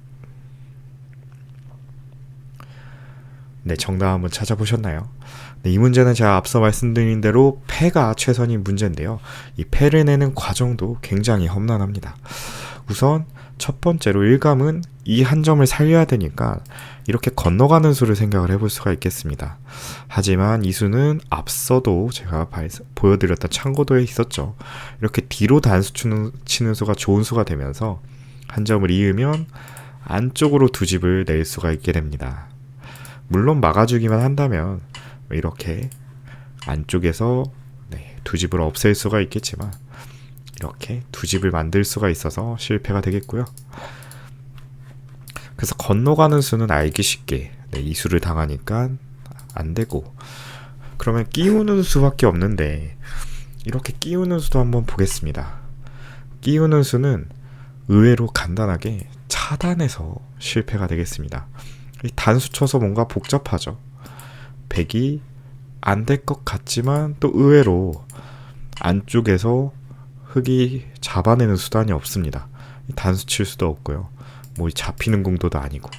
네, 정답 한번 찾아보셨나요? 네, 이 문제는 제가 앞서 말씀드린 대로 패가 최선인 문제인데요. 이 패를 내는 과정도 굉장히 험난합니다. 우선 첫 번째로 일감은 이 한 점을 살려야 되니까 이렇게 건너가는 수를 생각을 해볼 수가 있겠습니다. 하지만 이 수는 앞서도 제가 보여드렸던 참고도에 있었죠. 이렇게 뒤로 단수 치는 수가 좋은 수가 되면서 한 점을 이으면 안쪽으로 두 집을 낼 수가 있게 됩니다. 물론 막아주기만 한다면 이렇게 안쪽에서 두 집을 없앨 수가 있겠지만 이렇게 두 집을 만들 수가 있어서 실패가 되겠고요. 그래서 건너가는 수는 알기 쉽게 이 수를 당하니까 안 되고, 그러면 끼우는 수밖에 없는데 이렇게 끼우는 수도 한번 보겠습니다. 끼우는 수는 의외로 간단하게 차단해서 실패가 되겠습니다. 단수 쳐서 뭔가 복잡하죠. 백이 안 될 것 같지만 또 의외로 안쪽에서 흑이 잡아내는 수단이 없습니다. 단수 칠 수도 없고요. 뭐 잡히는 궁도도 아니고.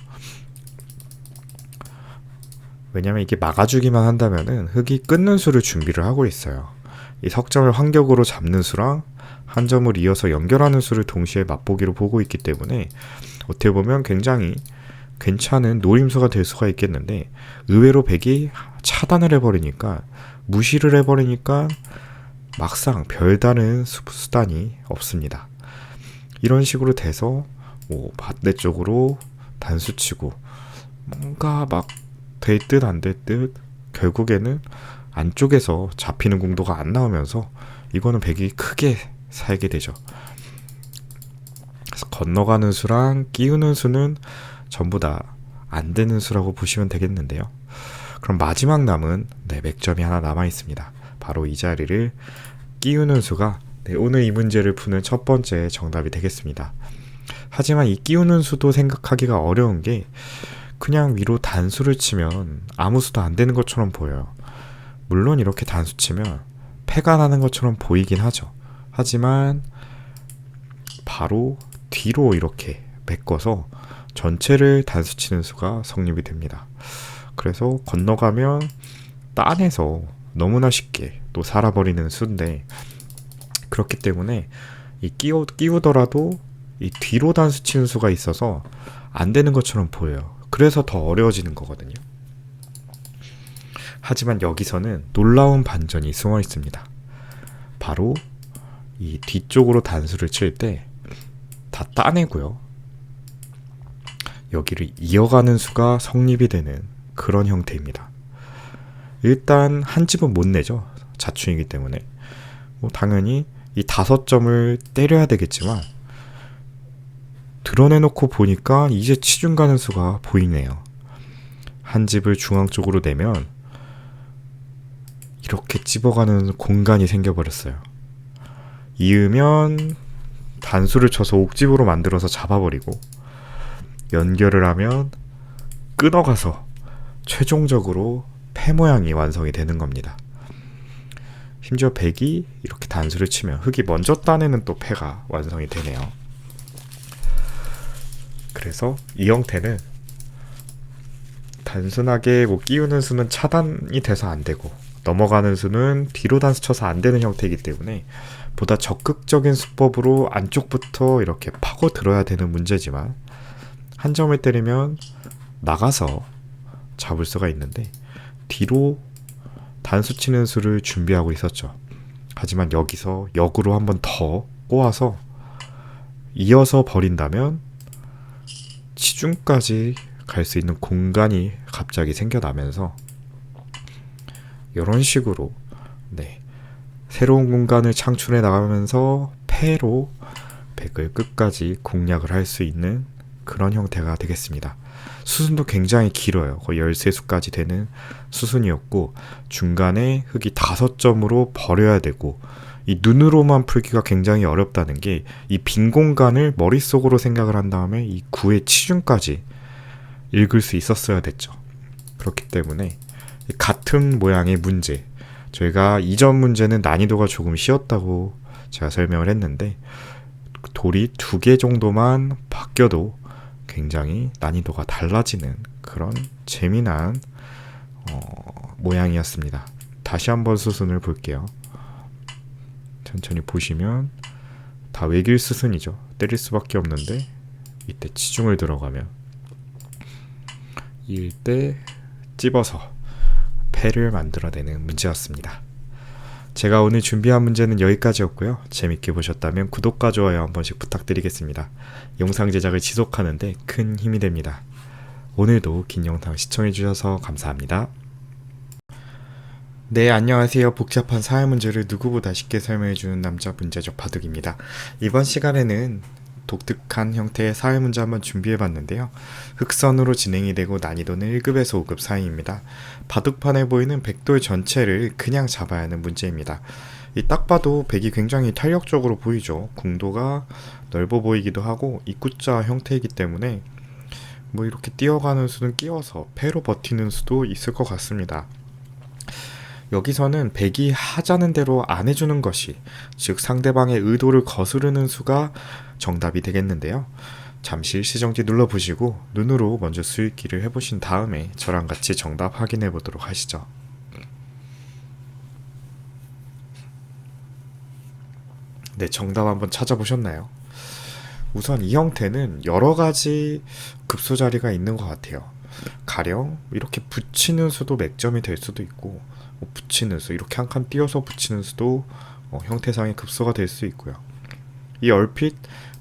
왜냐면 이게 막아주기만 한다면은 흑이 끊는 수를 준비를 하고 있어요. 이 석점을 환격으로 잡는 수랑 한 점을 이어서 연결하는 수를 동시에 맛보기로 보고 있기 때문에 어떻게 보면 굉장히 괜찮은 노림수가 될 수가 있겠는데, 의외로 백이 차단을 해버리니까, 무시를 해버리니까 막상 별다른 수단이 없습니다. 이런 식으로 돼서 뭐 반대쪽으로 단수치고 뭔가 막 될 듯 안 될 듯 결국에는 안쪽에서 잡히는 공도가 안 나오면서 이거는 백이 크게 살게 되죠. 그래서 건너가는 수랑 끼우는 수는 전부 다 안 되는 수라고 보시면 되겠는데요. 그럼 마지막 남은 맥점이 하나 남아 있습니다. 바로 이 자리를 끼우는 수가 오늘 이 문제를 푸는 첫 번째 정답이 되겠습니다. 하지만 이 끼우는 수도 생각하기가 어려운 게, 그냥 위로 단수를 치면 아무 수도 안 되는 것처럼 보여요. 물론 이렇게 단수 치면 패가 나는 것처럼 보이긴 하죠. 하지만 바로 뒤로 이렇게 메꿔서 전체를 단수 치는 수가 성립이 됩니다. 그래서 건너가면 딴에서 너무나 쉽게 또 살아버리는 수인데, 그렇기 때문에 이 끼우더라도 이 뒤로 단수 치는 수가 있어서 안 되는 것처럼 보여요. 그래서 더 어려워지는 거거든요. 하지만 여기서는 놀라운 반전이 숨어 있습니다. 바로 이 뒤쪽으로 단수를 칠 때 다 따내고요, 여기를 이어가는 수가 성립이 되는 그런 형태입니다. 일단 한 집은 못 내죠. 자충이기 때문에. 당연히 이 5점을 때려야 되겠지만, 드러내놓고 보니까 이제 치중 가는 수가 보이네요. 한 집을 중앙 쪽으로 내면 이렇게 찝어가는 공간이 생겨버렸어요. 이으면 단수를 쳐서 옥집으로 만들어서 잡아버리고, 연결을 하면 끊어가서 최종적으로 패 모양이 완성이 되는 겁니다. 심지어 백이 이렇게 단수를 치면 흑이 먼저 따내는 또 패가 완성이 되네요. 그래서 이 형태는 단순하게 끼우는 수는 차단이 돼서 안 되고, 넘어가는 수는 뒤로 단수 쳐서 안 되는 형태이기 때문에 보다 적극적인 수법으로 안쪽부터 이렇게 파고 들어야 되는 문제지만, 한 점을 때리면 나가서 잡을 수가 있는데 뒤로 단수 치는 수를 준비하고 있었죠. 하지만 여기서 역으로 한 번 더 꼬아서 이어서 버린다면 치중까지 갈 수 있는 공간이 갑자기 생겨나면서, 이런 식으로 새로운 공간을 창출해 나가면서 패로 백을 끝까지 공략을 할 수 있는 그런 형태가 되겠습니다. 수순도 굉장히 길어요. 거의 13수까지 되는 수순이었고, 중간에 흑이 5점으로 버려야 되고, 이 눈으로만 풀기가 굉장히 어렵다는 게, 이 빈 공간을 머릿속으로 생각을 한 다음에 이 구의 치중까지 읽을 수 있었어야 됐죠. 그렇기 때문에 같은 모양의 문제, 저희가 이전 문제는 난이도가 조금 쉬웠다고 제가 설명을 했는데, 돌이 2개 정도만 바뀌어도 굉장히 난이도가 달라지는 그런 재미난 모양이었습니다. 다시 한번 수순을 볼게요. 천천히 보시면 다 외길 수순이죠. 때릴 수밖에 없는데, 이때 치중을 들어가면 이때 찝어서 패를 만들어내는 문제였습니다. 제가 오늘 준비한 문제는 여기까지였고요. 재밌게 보셨다면 구독과 좋아요 한 번씩 부탁드리겠습니다. 영상 제작을 지속하는데 큰 힘이 됩니다. 오늘도 긴 영상 시청해주셔서 감사합니다. 네, 안녕하세요. 복잡한 사회 문제를 누구보다 쉽게 설명해주는 남자 문제적 바둑입니다. 이번 시간에는 독특한 형태의 사회 문제 한번 준비해봤는데요. 흑선으로 진행이 되고 난이도는 1급에서 5급 사이입니다. 바둑판에 보이는 백돌 전체를 그냥 잡아야 하는 문제입니다. 딱 봐도 백이 굉장히 탄력적으로 보이죠. 공도가 넓어 보이기도 하고 입구자 형태이기 때문에 이렇게 뛰어가는 수는 끼워서 패로 버티는 수도 있을 것 같습니다. 여기서는 백이 하자는 대로 안 해주는 것이, 즉 상대방의 의도를 거스르는 수가 정답이 되겠는데요. 잠시 시정지 눌러보시고 눈으로 먼저 수읽기를 해보신 다음에 저랑 같이 정답 확인해 보도록 하시죠. 네, 정답 한번 찾아보셨나요? 우선 이 형태는 여러 가지 급소 자리가 있는 것 같아요. 가령 이렇게 붙이는 수도 맥점이 될 수도 있고, 뭐 붙이는 수 이렇게 한 칸 띄어서 붙이는 수도 형태상의 급소가 될 수 있고요. 이 얼핏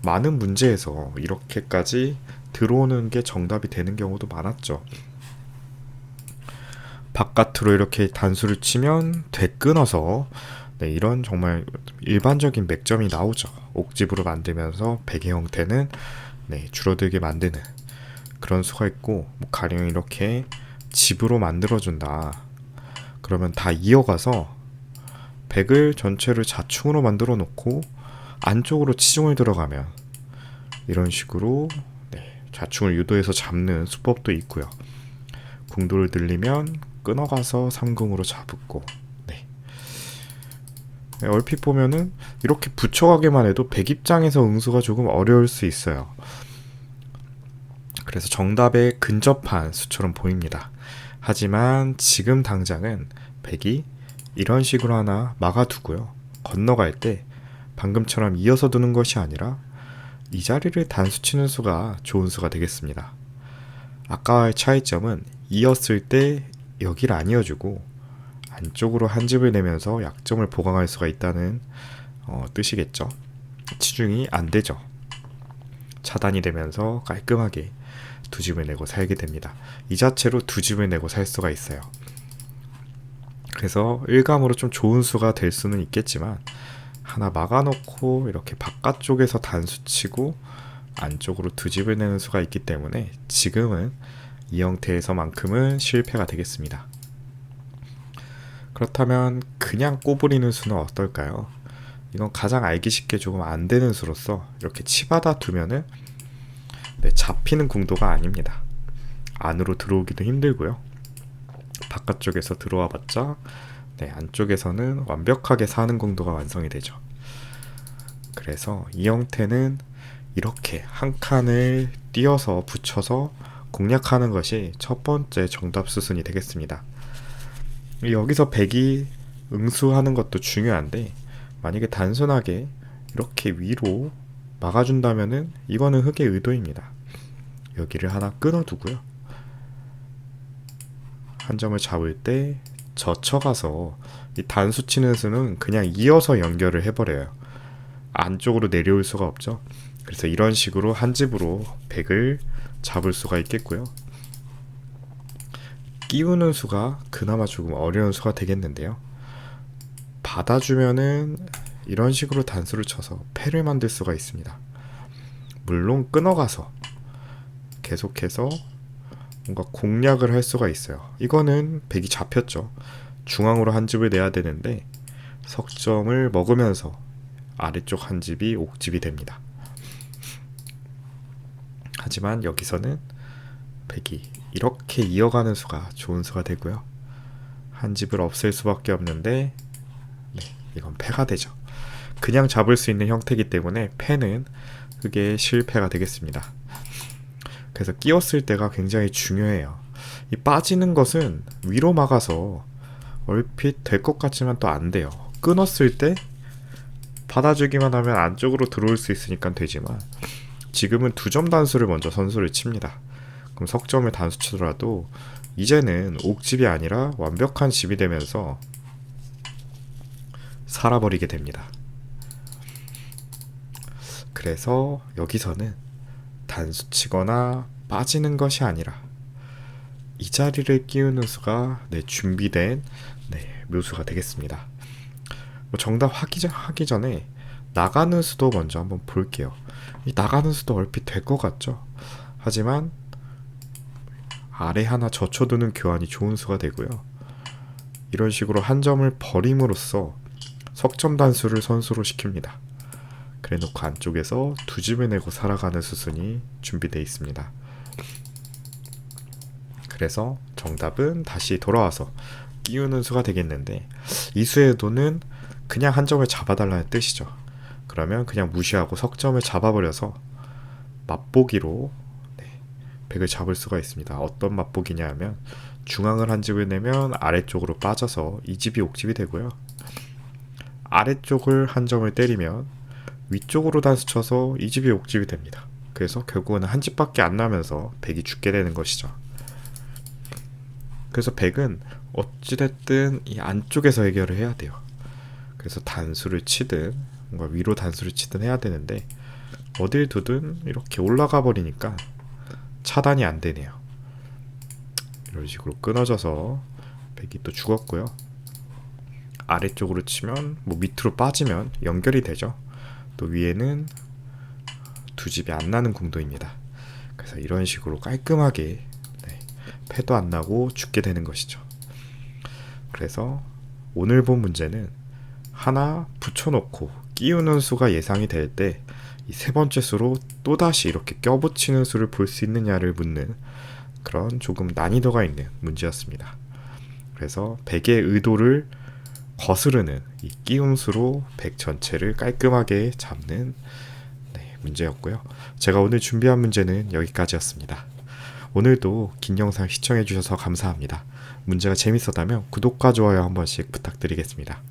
많은 문제에서 이렇게까지 들어오는 게 정답이 되는 경우도 많았죠. 바깥으로 이렇게 단수를 치면 돼 끊어서, 네, 이런 정말 일반적인 맥점이 나오죠. 옥집으로 만들면서 베개 형태는, 네, 줄어들게 만드는 그런 수가 있고, 뭐 가령 이렇게 집으로 만들어준다. 그러면 다 이어가서 백을 전체를 자충으로 만들어 놓고 안쪽으로 치중을 들어가면 이런 식으로, 네, 자충을 유도해서 잡는 수법도 있고요. 궁도를 늘리면 끊어가서 삼궁으로 잡고, 네. 얼핏 보면은 이렇게 붙여가기만 해도 백 입장에서 응수가 조금 어려울 수 있어요. 그래서 정답에 근접한 수처럼 보입니다. 하지만 지금 당장은 백이 이런 식으로 하나 막아두고요. 건너갈 때 방금처럼 이어서 두는 것이 아니라 이 자리를 단수 치는 수가 좋은 수가 되겠습니다. 아까와의 차이점은 이었을 때 여기를 안 이어주고 안쪽으로 한 집을 내면서 약점을 보강할 수가 있다는 뜻이겠죠. 치중이 안 되죠. 차단이 되면서 깔끔하게 두 집을 내고 살게 됩니다. 이 자체로 두 집을 내고 살 수가 있어요. 그래서 일감으로 좀 좋은 수가 될 수는 있겠지만 하나 막아놓고 이렇게 바깥쪽에서 단수 치고 안쪽으로 두 집을 내는 수가 있기 때문에 지금은 이 형태에서만큼은 실패가 되겠습니다. 그렇다면 그냥 꼬부리는 수는 어떨까요? 이건 가장 알기 쉽게 조금 안 되는 수로서 이렇게 치받아 두면은, 네, 잡히는 궁도가 아닙니다. 안으로 들어오기도 힘들고요. 바깥쪽에서 들어와 봤자, 네, 안쪽에서는 완벽하게 사는 궁도가 완성이 되죠. 그래서 이 형태는 이렇게 한 칸을 띄어서 붙여서 공략하는 것이 첫 번째 정답 수순이 되겠습니다. 여기서 백이 응수하는 것도 중요한데, 만약에 단순하게 이렇게 위로 막아준다면은 이거는 흑의 의도입니다. 여기를 하나 끊어두고요. 한 점을 잡을 때 젖혀가서 이 단수 치는 수는 그냥 이어서 연결을 해버려요. 안쪽으로 내려올 수가 없죠. 그래서 이런 식으로 한 집으로 백을 잡을 수가 있겠고요. 끼우는 수가 그나마 조금 어려운 수가 되겠는데요. 받아주면은 이런 식으로 단수를 쳐서 패를 만들 수가 있습니다. 물론 끊어가서 계속해서 뭔가 공략을 할 수가 있어요. 이거는 백이 잡혔죠. 중앙으로 한 집을 내야 되는데 석점을 먹으면서 아래쪽 한 집이 옥집이 됩니다. 하지만 여기서는 백이 이렇게 이어가는 수가 좋은 수가 되고요. 한 집을 없앨 수밖에 없는데, 네, 이건 패가 되죠. 그냥 잡을 수 있는 형태이기 때문에 패는 그게 실패가 되겠습니다. 그래서 끼웠을 때가 굉장히 중요해요. 이 빠지는 것은 위로 막아서 얼핏 될 것 같지만 또 안 돼요. 끊었을 때 받아주기만 하면 안쪽으로 들어올 수 있으니까 되지만 지금은 두 점 단수를 먼저 선수를 칩니다. 그럼 석점을 단수 치더라도 이제는 옥집이 아니라 완벽한 집이 되면서 살아버리게 됩니다. 그래서 여기서는 단수 치거나 빠지는 것이 아니라 이 자리를 끼우는 수가, 네, 준비된, 네, 묘수가 되겠습니다. 정답 하기 전에 나가는 수도 먼저 한번 볼게요. 이 나가는 수도 얼핏 될 것 같죠? 하지만 아래 하나 젖혀두는 교환이 좋은 수가 되고요. 이런 식으로 한 점을 버림으로써 석점 단수를 선수로 시킵니다. 그래놓고 안쪽에서 두 집을 내고 살아가는 수순이 준비되어 있습니다. 그래서 정답은 다시 돌아와서 끼우는 수가 되겠는데, 이 수의 도는 그냥 한 점을 잡아달라는 뜻이죠. 그러면 그냥 무시하고 석점을 잡아버려서 맛보기로, 네, 백을 잡을 수가 있습니다. 어떤 맛보기냐 하면 중앙을 한 집을 내면 아래쪽으로 빠져서 이 집이 옥집이 되고요. 아래쪽을 한 점을 때리면 위쪽으로 단수 쳐서 이 집이 옥집이 됩니다. 그래서 결국은 한 집밖에 안 나면서 백이 죽게 되는 것이죠. 그래서 백은 어찌됐든 이 안쪽에서 해결을 해야 돼요. 그래서 단수를 치든 뭔가 위로 단수를 치든 해야 되는데 어딜 두든 이렇게 올라가 버리니까 차단이 안 되네요. 이런 식으로 끊어져서 백이 또 죽었고요. 아래쪽으로 치면 뭐 밑으로 빠지면 연결이 되죠. 또 위에는 두 집이 안 나는 궁도입니다. 그래서 이런 식으로 깔끔하게 패도 안 나고 죽게 되는 것이죠. 그래서 오늘 본 문제는 하나 붙여놓고 끼우는 수가 예상이 될 때 이 세 번째 수로 또다시 이렇게 껴붙이는 수를 볼 수 있느냐를 묻는 그런 조금 난이도가 있는 문제였습니다. 그래서 100의 의도를 거스르는 이 끼운 수로 100 전체를 깔끔하게 잡는 문제였고요. 제가 오늘 준비한 문제는 여기까지였습니다. 오늘도 긴 영상 시청해주셔서 감사합니다. 문제가 재밌었다면 구독과 좋아요 한 번씩 부탁드리겠습니다.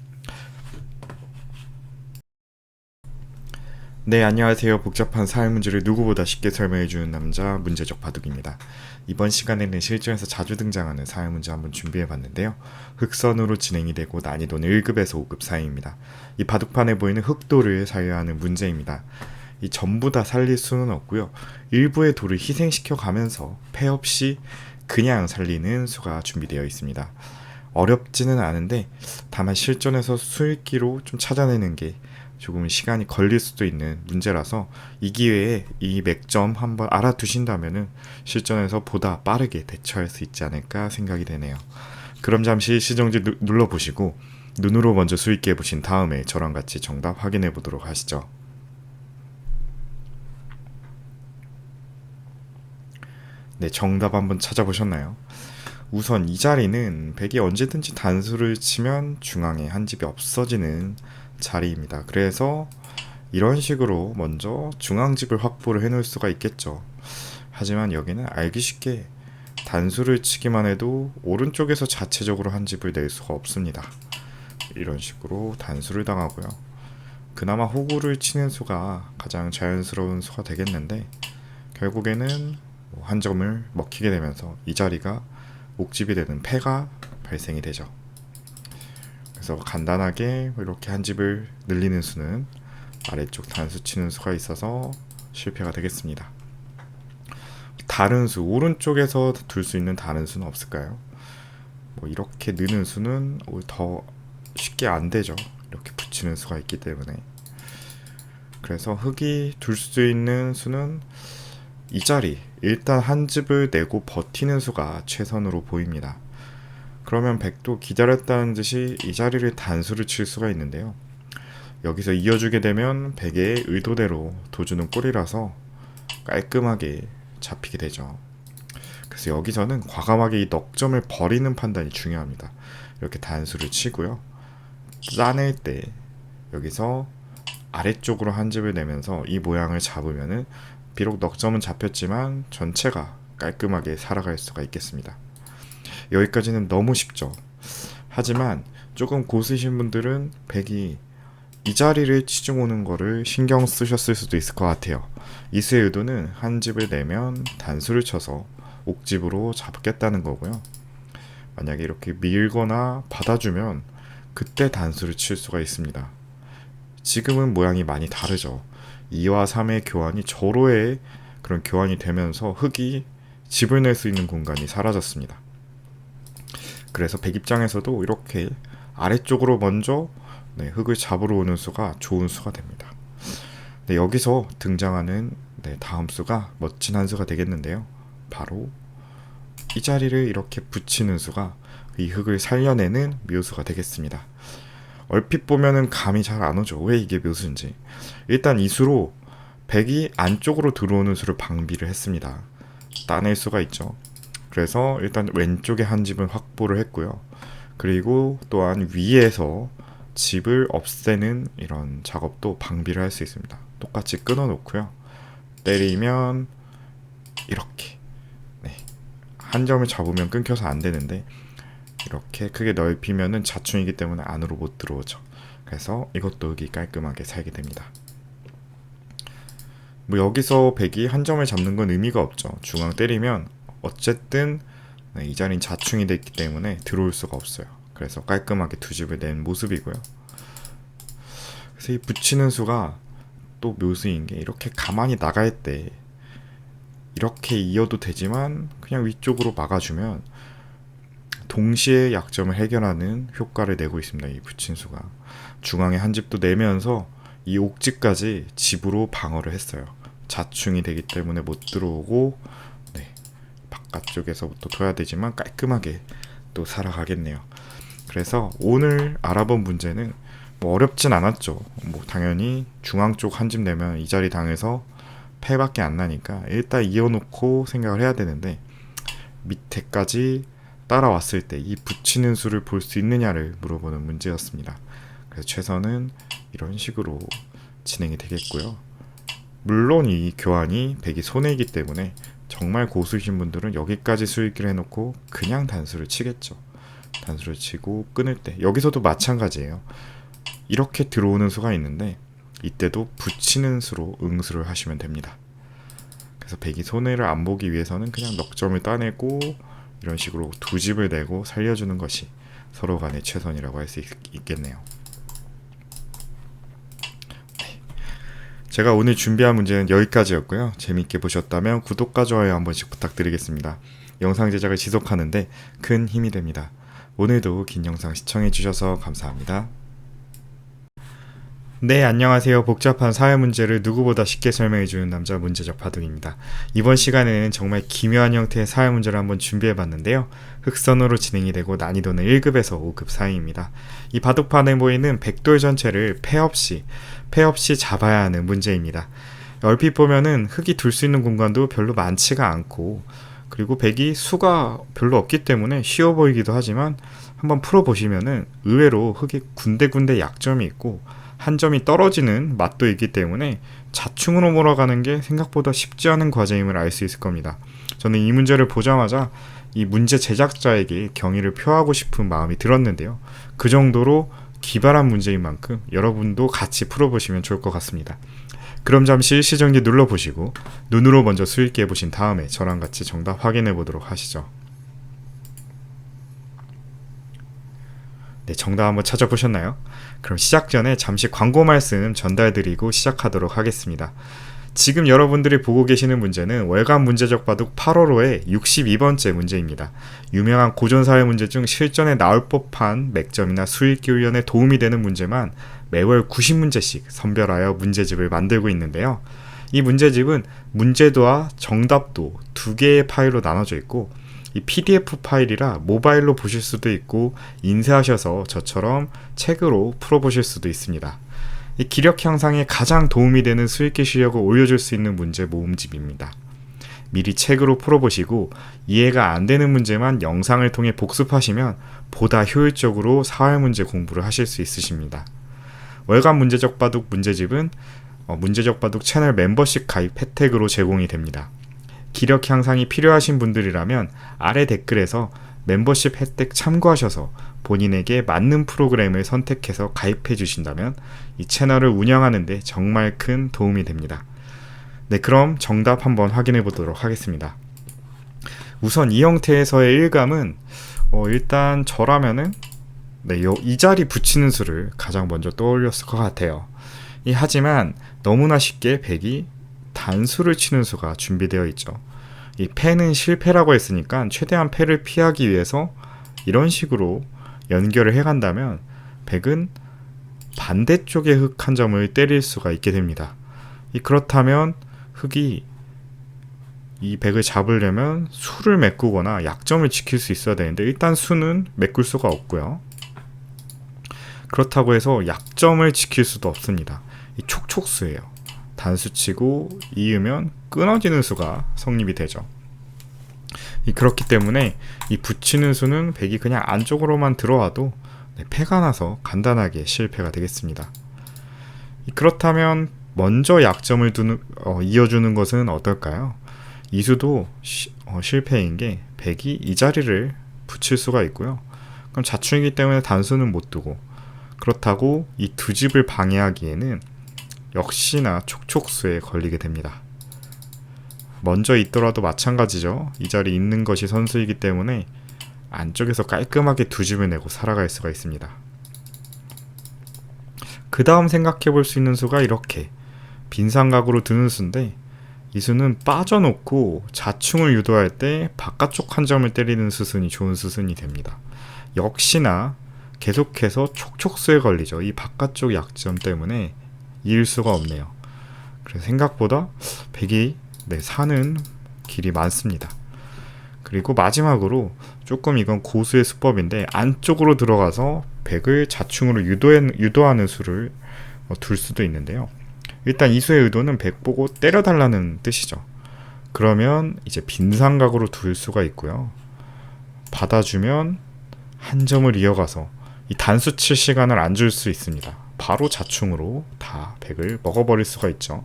네, 안녕하세요. 복잡한 사회 문제를 누구보다 쉽게 설명해주는 남자, 문제적 바둑입니다. 이번 시간에는 실전에서 자주 등장하는 사회 문제 한번 준비해봤는데요. 흑선으로 진행이 되고 난이도는 1급에서 5급 사이입니다. 이 바둑판에 보이는 흑도를 사유하는 문제입니다. 이 전부 다 살릴 수는 없고요. 일부의 돌을 희생시켜 가면서 패 없이 그냥 살리는 수가 준비되어 있습니다. 어렵지는 않은데 다만 실전에서 수읽기로 좀 찾아내는 게 조금 시간이 걸릴 수도 있는 문제라서 이 기회에 이 맥점 한번 알아두신다면은 실전에서 보다 빠르게 대처할 수 있지 않을까 생각이 되네요. 그럼 잠시 시정지 눌러보시고 눈으로 먼저 수익기 해보신 다음에 저랑 같이 정답 확인해 보도록 하시죠. 네, 정답 한번 찾아보셨나요? 우선 이 자리는 백이 언제든지 단수를 치면 중앙에 한 집이 없어지는 자리입니다. 그래서 이런 식으로 먼저 중앙집을 확보를 해놓을 수가 있겠죠. 하지만 여기는 알기 쉽게 단수를 치기만 해도 오른쪽에서 자체적으로 한 집을 낼 수가 없습니다. 이런 식으로 단수를 당하고요. 그나마 호구를 치는 수가 가장 자연스러운 수가 되겠는데 결국에는 한 점을 먹히게 되면서 이 자리가 옥집이 되는 패가 발생이 되죠. 그래서 간단하게 이렇게 한 집을 늘리는 수는 아래쪽 단수 치는 수가 있어서 실패가 되겠습니다. 다른 수, 오른쪽에서 둘 수 있는 다른 수는 없을까요? 뭐 이렇게 느는 수는 더 쉽게 안 되죠. 이렇게 붙이는 수가 있기 때문에. 그래서 흑이 둘 수 있는 수는 이 자리, 일단 한 집을 내고 버티는 수가 최선으로 보입니다. 그러면 백도 기다렸다는 듯이 이 자리를 단수를 칠 수가 있는데요. 여기서 이어주게 되면 백의 의도대로 도주는 꼴이라서 깔끔하게 잡히게 되죠. 그래서 여기서는 과감하게 이 넉점을 버리는 판단이 중요합니다. 이렇게 단수를 치고요. 짜낼 때 여기서 아래쪽으로 한 집을 내면서 이 모양을 잡으면은 비록 넉점은 잡혔지만 전체가 깔끔하게 살아갈 수가 있겠습니다. 여기까지는 너무 쉽죠. 하지만 조금 고수신 분들은 백이 이 자리를 치중 오는 거를 신경 쓰셨을 수도 있을 것 같아요. 이수의 의도는 한 집을 내면 단수를 쳐서 옥집으로 잡겠다는 거고요. 만약에 이렇게 밀거나 받아주면 그때 단수를 칠 수가 있습니다. 지금은 모양이 많이 다르죠. 2와 3의 교환이 절호의 그런 교환이 되면서 흑이 집을 낼 수 있는 공간이 사라졌습니다. 그래서 백 입장에서도 이렇게 아래쪽으로 먼저 흑을 잡으러 오는 수가 좋은 수가 됩니다. 여기서 등장하는 다음 수가 멋진 한 수가 되겠는데요. 바로 이 자리를 이렇게 붙이는 수가 이 흑을 살려내는 묘수가 되겠습니다. 얼핏 보면은 감이 잘 안 오죠. 왜 이게 묘수인지. 일단 이 수로 백이 안쪽으로 들어오는 수를 방비를 했습니다. 따낼 수가 있죠. 그래서 일단 왼쪽에 한 집은 확보를 했고요. 그리고 또한 위에서 집을 없애는 이런 작업도 방비를 할 수 있습니다. 똑같이 끊어 놓고요. 때리면 이렇게 한 점을 잡으면 끊겨서 안 되는데 이렇게 크게 넓히면은 자충이기 때문에 안으로 못 들어오죠. 그래서 이것도 여기 깔끔하게 살게 됩니다. 뭐 여기서 백이 한 점을 잡는 건 의미가 없죠. 중앙 때리면 어쨌든 이 자리는 자충이 됐기 때문에 들어올 수가 없어요. 그래서 깔끔하게 두 집을 낸 모습이고요. 그래서 이 붙이는 수가 또 묘수인 게 이렇게 가만히 나갈 때 이렇게 이어도 되지만 그냥 위쪽으로 막아주면 동시에 약점을 해결하는 효과를 내고 있습니다. 이 붙인 수가 중앙에 한 집도 내면서 이 옥집까지 집으로 방어를 했어요. 자충이 되기 때문에 못 들어오고 바깥쪽에서부터 둬야 되지만 깔끔하게 또 살아가겠네요. 그래서 오늘 알아본 문제는 뭐 어렵진 않았죠. 뭐 당연히 중앙 쪽 한 집 내면 이 자리 당해서 패밖에 안 나니까 일단 이어놓고 생각을 해야 되는데 밑에까지 따라왔을 때 이 붙이는 수를 볼 수 있느냐를 물어보는 문제였습니다. 그래서 최선은 이런 식으로 진행이 되겠고요. 물론 이 교환이 백이 손해이기 때문에 정말 고수이신 분들은 여기까지 수익기를 해놓고 그냥 단수를 치겠죠. 단수를 치고 끊을 때 여기서도 마찬가지예요. 이렇게 들어오는 수가 있는데 이때도 붙이는 수로 응수를 하시면 됩니다. 그래서 백이 손해를 안 보기 위해서는 그냥 넉 점을 따내고 이런 식으로 두 집을 내고 살려주는 것이 서로 간의 최선이라고 할 수 있겠네요. 제가 오늘 준비한 문제는 여기까지였고요. 재밌게 보셨다면 구독과 좋아요 한 번씩 부탁드리겠습니다. 영상 제작을 지속하는데 큰 힘이 됩니다. 오늘도 긴 영상 시청해주셔서 감사합니다. 네, 안녕하세요. 복잡한 사회 문제를 누구보다 쉽게 설명해주는 남자 문제적 바둑입니다. 이번 시간에는 정말 기묘한 형태의 사회 문제를 한번 준비해봤는데요. 흑선으로 진행이 되고 난이도는 1급에서 5급 사이입니다. 이 바둑판에 보이는 백돌 전체를 패 없이 잡아야 하는 문제입니다. 얼핏 보면은 흑이 둘 수 있는 공간도 별로 많지가 않고 그리고 백이 수가 별로 없기 때문에 쉬워 보이기도 하지만 한번 풀어보시면은 의외로 흑이 군데군데 약점이 있고 한 점이 떨어지는 맛도 있기 때문에 자충으로 몰아가는 게 생각보다 쉽지 않은 과제임을 알 수 있을 겁니다. 저는 이 문제를 보자마자 이 문제 제작자에게 경의를 표하고 싶은 마음이 들었는데요. 그 정도로 기발한 문제인 만큼 여러분도 같이 풀어보시면 좋을 것 같습니다. 그럼 잠시 시정기 눌러보시고 눈으로 먼저 수익기 해보신 다음에 저랑 같이 정답 확인해 보도록 하시죠. 네, 정답 한번 찾아보셨나요? 그럼 시작 전에 잠시 광고 말씀 전달드리고 시작하도록 하겠습니다. 지금 여러분들이 보고 계시는 문제는 월간 문제적 바둑 8월호의 62번째 문제입니다. 유명한 고전사회 문제 중 실전에 나올 법한 맥점이나 수익기 훈련에 도움이 되는 문제만 매월 90문제씩 선별하여 문제집을 만들고 있는데요. 이 문제집은 문제도와 정답도 두 개의 파일로 나눠져 있고 이 PDF 파일이라 모바일로 보실 수도 있고 인쇄하셔서 저처럼 책으로 풀어보실 수도 있습니다. 이 기력 향상에 가장 도움이 되는 수익기 실력을 올려줄 수 있는 문제 모음집입니다. 미리 책으로 풀어보시고 이해가 안 되는 문제만 영상을 통해 복습하시면 보다 효율적으로 사회문제 공부를 하실 수 있으십니다. 월간 문제적 바둑 문제집은 문제적 바둑 채널 멤버십 가입 혜택으로 제공이 됩니다. 기력 향상이 필요하신 분들이라면 아래 댓글에서 멤버십 혜택 참고하셔서 본인에게 맞는 프로그램을 선택해서 가입해 주신다면 이 채널을 운영하는 데 정말 큰 도움이 됩니다. 네, 그럼 정답 한번 확인해 보도록 하겠습니다. 우선 이 형태에서의 일감은 일단 저라면은 이 자리 붙이는 수를 가장 먼저 떠올렸을 것 같아요. 하지만 너무나 쉽게 백이 단수를 치는 수가 준비되어 있죠. 이 패는 실패라고 했으니까 최대한 패를 피하기 위해서 이런 식으로 연결을 해간다면 백은 반대쪽의 흑 한 점을 때릴 수가 있게 됩니다. 그렇다면 흑이 이 백을 잡으려면 수를 메꾸거나 약점을 지킬 수 있어야 되는데 일단 수는 메꿀 수가 없고요. 그렇다고 해서 약점을 지킬 수도 없습니다. 촉촉수예요. 단수치고 이으면 끊어지는 수가 성립이 되죠. 그렇기 때문에 이 붙이는 수는 백이 그냥 안쪽으로만 들어와도 패가 나서 간단하게 실패가 되겠습니다. 그렇다면 먼저 약점을 이어주는 것은 어떨까요? 이 수도 실패인 게 백이 이 자리를 붙일 수가 있고요. 그럼 자충이기 때문에 단수는 못 두고 그렇다고 이 두 집을 방해하기에는 역시나 촉촉수에 걸리게 됩니다. 먼저 있더라도 마찬가지죠. 이 자리에 있는 것이 선수이기 때문에 안쪽에서 깔끔하게 두 줌을 내고 살아갈 수가 있습니다. 그 다음 생각해 볼 수 있는 수가 이렇게 빈삼각으로 드는 수인데, 이 수는 빠져놓고 자충을 유도할 때 바깥쪽 한 점을 때리는 수순이 좋은 수순이 됩니다. 역시나 계속해서 촉촉수에 걸리죠. 이 바깥쪽 약점 때문에 이을 수가 없네요. 그래서 생각보다 백이 사는 길이 많습니다. 그리고 마지막으로 조금 이건 고수의 수법인데, 안쪽으로 들어가서 백을 자충으로 유도하는 수를 둘 수도 있는데요. 일단 이 수의 의도는 백 보고 때려달라는 뜻이죠. 그러면 이제 빈삼각으로 둘 수가 있고요. 받아주면 한 점을 이어가서 이 단수 칠 시간을 안 줄 수 있습니다. 바로 자충으로 다 백을 먹어버릴 수가 있죠.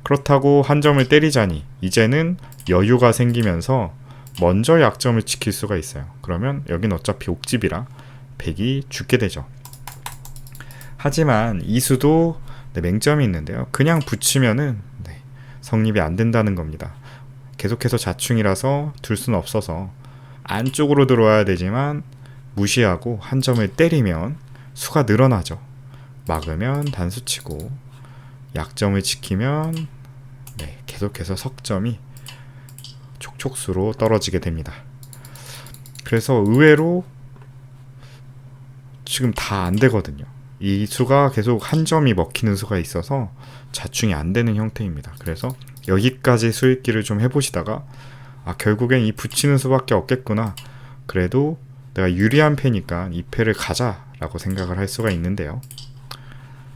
그렇다고 한 점을 때리자니 이제는 여유가 생기면서 먼저 약점을 지킬 수가 있어요. 그러면 여긴 어차피 옥집이라 백이 죽게 되죠. 하지만 이 수도 맹점이 있는데요. 그냥 붙이면은 성립이 안 된다는 겁니다. 계속해서 자충이라서 둘 수는 없어서 안쪽으로 들어와야 되지만 무시하고 한 점을 때리면 수가 늘어나죠. 막으면 단수치고 약점을 지키면 계속해서 석점이 촉촉수로 떨어지게 됩니다. 그래서 의외로 지금 다 안 되거든요. 이 수가 계속 한 점이 먹히는 수가 있어서 자충이 안 되는 형태입니다. 그래서 여기까지 수익기를 좀 해보시다가 결국엔 이 붙이는 수밖에 없겠구나. 그래도 내가 유리한 패니까 이 패를 가자라고 생각을 할 수가 있는데요.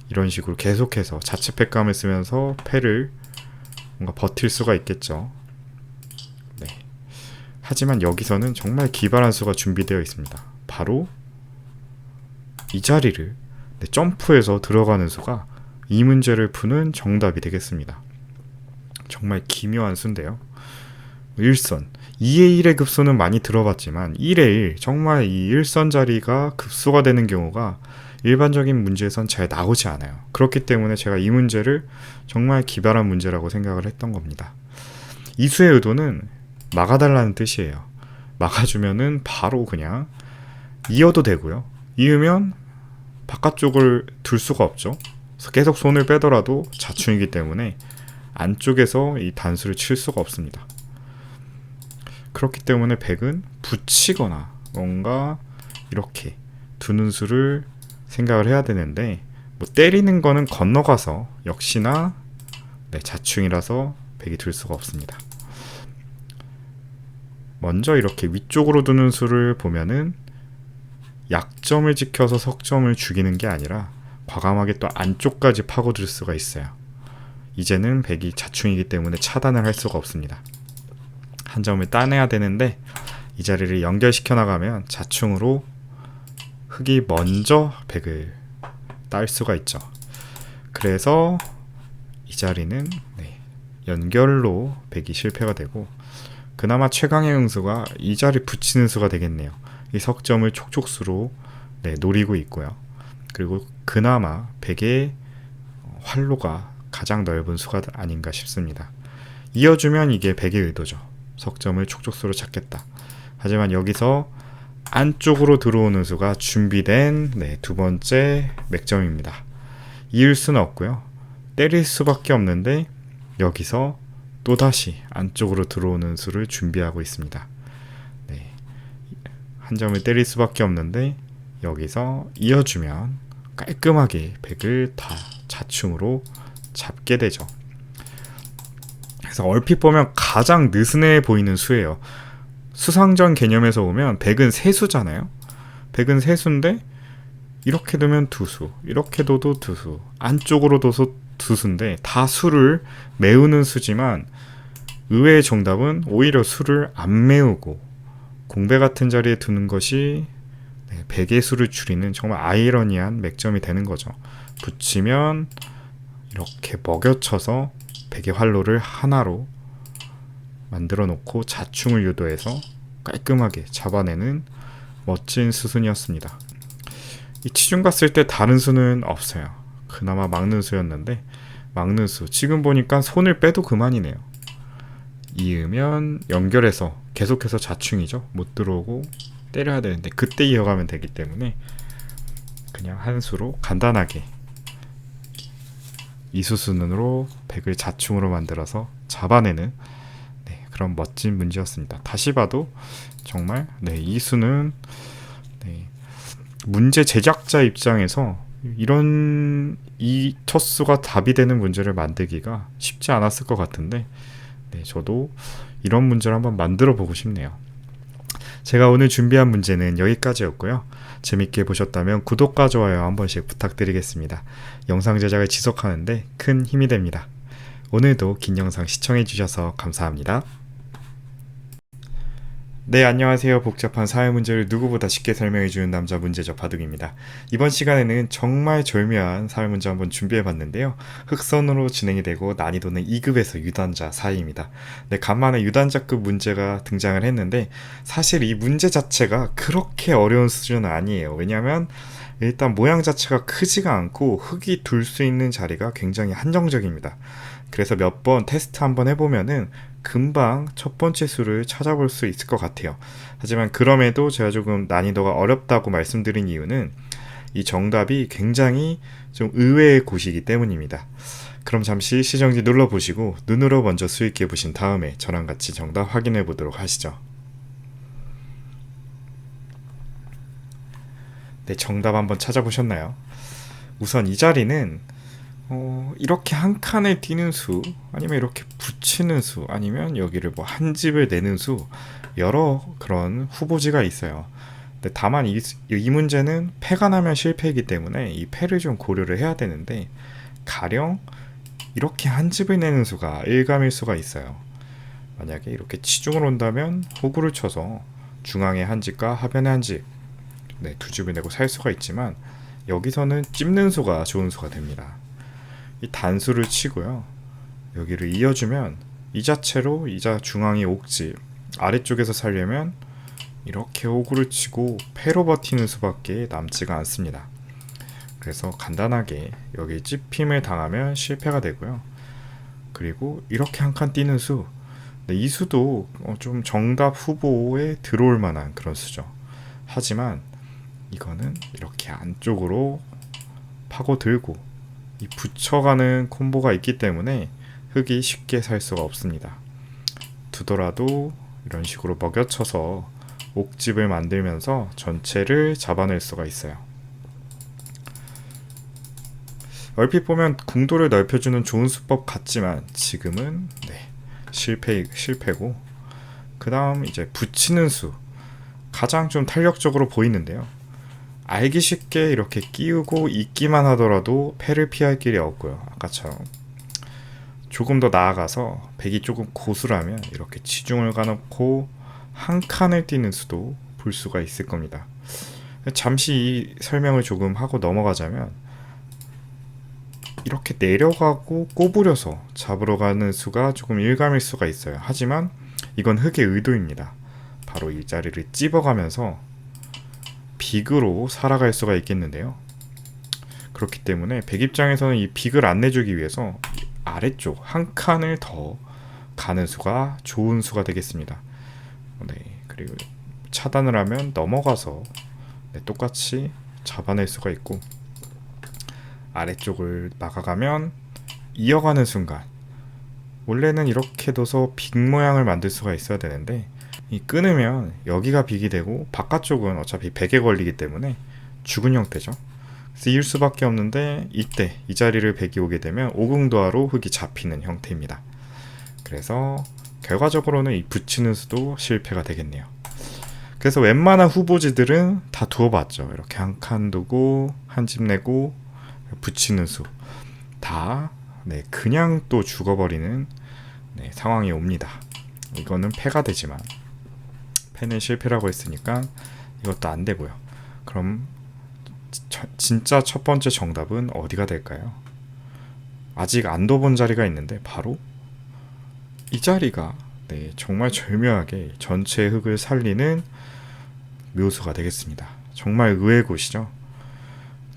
이런 식으로 계속해서 자체패감을 쓰면서 패를 뭔가 버틸 수가 있겠죠. 하지만 여기서는 정말 기발한 수가 준비되어 있습니다. 바로 이 자리를 점프해서 들어가는 수가 이 문제를 푸는 정답이 되겠습니다. 정말 기묘한 수인데요. 1선 2의 1의 급수는 많이 들어봤지만 1의 1, 정말 이 1선 자리가 급수가 되는 경우가 일반적인 문제에선 잘 나오지 않아요. 그렇기 때문에 제가 이 문제를 정말 기발한 문제라고 생각을 했던 겁니다. 이 수의 의도는 막아달라는 뜻이에요. 막아주면은 바로 그냥 이어도 되고요. 이으면 바깥쪽을 둘 수가 없죠. 그래서 계속 손을 빼더라도 자충이기 때문에 안쪽에서 이 단수를 칠 수가 없습니다. 그렇기 때문에 백은 붙이거나 뭔가 이렇게 두는 수를 생각을 해야 되는데, 때리는 거는 건너가서 역시나 자충이라서 백이 들 수가 없습니다. 먼저 이렇게 위쪽으로 두는 수를 보면은 약점을 지켜서 석점을 죽이는 게 아니라 과감하게 또 안쪽까지 파고들 수가 있어요. 이제는 백이 자충이기 때문에 차단을 할 수가 없습니다. 한 점을 따내야 되는데 이 자리를 연결시켜 나가면 자충으로 흑이 먼저 백을 딸 수가 있죠. 그래서 이 자리는 연결로 백이 실패가 되고, 그나마 최강의 응수가 이 자리 붙이는 수가 되겠네요. 이 석점을 촉촉수로 노리고 있고요. 그리고 그나마 백의 활로가 가장 넓은 수가 아닌가 싶습니다. 이어주면 이게 백의 의도죠. 석점을 촉촉수로 찾겠다. 하지만 여기서 안쪽으로 들어오는 수가 준비된 두 번째 맥점입니다. 이을 수는 없고요. 때릴 수밖에 없는데 여기서 또다시 안쪽으로 들어오는 수를 준비하고 있습니다. 한 점을 때릴 수밖에 없는데 여기서 이어주면 깔끔하게 백을 다 자충으로 잡게 되죠. 그래서 얼핏 보면 가장 느슨해 보이는 수예요. 수상전 개념에서 보면 백은 세수잖아요. 백은 세수인데 이렇게 두면 두수, 이렇게 둬도 두수, 안쪽으로 둬서 두수인데 다 수를 메우는 수지만 의외의 정답은 오히려 수를 안 메우고 공배 같은 자리에 두는 것이 백의 수를 줄이는 정말 아이러니한 맥점이 되는 거죠. 붙이면 이렇게 먹여쳐서 백의 활로를 하나로 만들어 놓고 자충을 유도해서 깔끔하게 잡아내는 멋진 수순이었습니다. 이 치중 갔을 때 다른 수는 없어요. 그나마 막는 수였는데 막는 수 지금 보니까 손을 빼도 그만이네요. 이으면 연결해서 계속해서 자충이죠. 못 들어오고 때려야 되는데 그때 이어가면 되기 때문에 그냥 한 수로 간단하게 이수순으로 백을 자충으로 만들어서 잡아내는 그런 멋진 문제였습니다. 다시 봐도 정말 이 수는 문제 제작자 입장에서 이런 이 첫 수가 답이 되는 문제를 만들기가 쉽지 않았을 것 같은데 저도 이런 문제를 한번 만들어 보고 싶네요. 제가 오늘 준비한 문제는 여기까지였고요. 재밌게 보셨다면 구독과 좋아요 한 번씩 부탁드리겠습니다. 영상 제작을 지속하는데 큰 힘이 됩니다. 오늘도 긴 영상 시청해 주셔서 감사합니다. 네, 안녕하세요. 복잡한 사회 문제를 누구보다 쉽게 설명해주는 남자 문제적 바둑입니다. 이번 시간에는 정말 절묘한 사회 문제 한번 준비해봤는데요. 흑선으로 진행이 되고 난이도는 2급에서 유단자 사이입니다. 네, 간만에 유단자급 문제가 등장을 했는데 사실 이 문제 자체가 그렇게 어려운 수준은 아니에요. 왜냐하면 일단 모양 자체가 크지가 않고 흑이 둘 수 있는 자리가 굉장히 한정적입니다. 그래서 몇 번 테스트 한번 해보면은 금방 첫 번째 수를 찾아볼 수 있을 것 같아요. 하지만 그럼에도 제가 조금 난이도가 어렵다고 말씀드린 이유는 이 정답이 굉장히 좀 의외의 곳이기 때문입니다. 그럼 잠시 시정지 눌러보시고 눈으로 먼저 수익해 보신 다음에 저랑 같이 정답 확인해 보도록 하시죠. 네, 정답 한번 찾아보셨나요? 우선 이 자리는 이렇게 한 칸을 띄는 수, 아니면 이렇게 붙이는 수, 아니면 여기를 뭐 한 집을 내는 수, 여러 그런 후보지가 있어요. 근데 다만 이 문제는 패가 나면 실패이기 때문에 이 패를 좀 고려를 해야 되는데, 가령 이렇게 한 집을 내는 수가 일감일 수가 있어요. 만약에 이렇게 치중을 온다면 호구를 쳐서 중앙에 한 집과 하변에 한 집, 두 집을 내고 살 수가 있지만 여기서는 찝는 수가 좋은 수가 됩니다. 이 단수를 치고요. 여기를 이어주면 이 자체로 이자 중앙이 옥집, 아래쪽에서 살려면 이렇게 호구를 치고 패로 버티는 수밖에 남지가 않습니다. 그래서 간단하게 여기 찝힘을 당하면 실패가 되고요. 그리고 이렇게 한 칸 띄는 수, 이 수도 좀 정답 후보에 들어올 만한 그런 수죠. 하지만 이거는 이렇게 안쪽으로 파고들고 이 붙여가는 콤보가 있기 때문에 흑이 쉽게 살 수가 없습니다. 두더라도 이런 식으로 먹여쳐서 옥집을 만들면서 전체를 잡아낼 수가 있어요. 얼핏 보면 궁도를 넓혀주는 좋은 수법 같지만 지금은 실패고, 그 다음 이제 붙이는 수, 가장 좀 탄력적으로 보이는데요. 알기 쉽게 이렇게 끼우고 있기만 하더라도 패를 피할 길이 없고요. 아까처럼 조금 더 나아가서 백이 조금 고수라면 이렇게 치중을 가놓고 한 칸을 띄는 수도 볼 수가 있을 겁니다. 잠시 이 설명을 조금 하고 넘어가자면 이렇게 내려가고 꼬부려서 잡으러 가는 수가 조금 일감일 수가 있어요. 하지만 이건 흑의 의도입니다. 바로 이 자리를 찝어가면서 빅으로 살아갈 수가 있겠는데요. 그렇기 때문에 백 입장에서는 이 빅을 안 내주기 위해서 아래쪽 한 칸을 더 가는 수가 좋은 수가 되겠습니다. 그리고 차단을 하면 넘어가서 똑같이 잡아낼 수가 있고, 아래쪽을 막아가면 이어가는 순간, 원래는 이렇게 둬서 빅 모양을 만들 수가 있어야 되는데 이 끊으면 여기가 빅이 되고 바깥쪽은 어차피 백에 걸리기 때문에 죽은 형태죠. 그래서 이을 수밖에 없는데 이때 이 자리를 백이 오게 되면 오궁도하로 흑이 잡히는 형태입니다. 그래서 결과적으로는 이 붙이는 수도 실패가 되겠네요. 그래서 웬만한 후보지들은 다 두어봤죠. 이렇게 한 칸 두고 한 집 내고 붙이는 수 다 그냥 또 죽어버리는 상황이 옵니다. 이거는 패가 되지만 패는 실패라고 했으니까 이것도 안 되고요. 그럼 진짜 첫 번째 정답은 어디가 될까요? 아직 안 둬본 자리가 있는데 바로 이 자리가 정말 절묘하게 전체 흑을 살리는 묘수가 되겠습니다. 정말 의외의 곳이죠.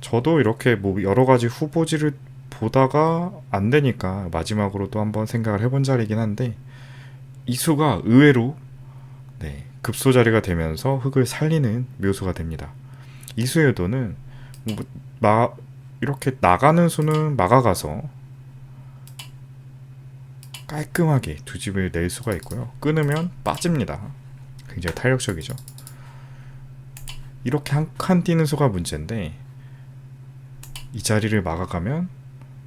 저도 이렇게 뭐 여러 가지 후보지를 보다가 안 되니까 마지막으로 또 한번 생각을 해본 자리이긴 한데, 이 수가 의외로 급소 자리가 되면서 흙을 살리는 묘수가 됩니다. 이 수의 의도는 이렇게 나가는 수는 막아가서 깔끔하게 두 집을 낼 수가 있고요. 끊으면 빠집니다. 굉장히 탄력적이죠. 이렇게 한 칸 뛰는 수가 문제인데, 이 자리를 막아가면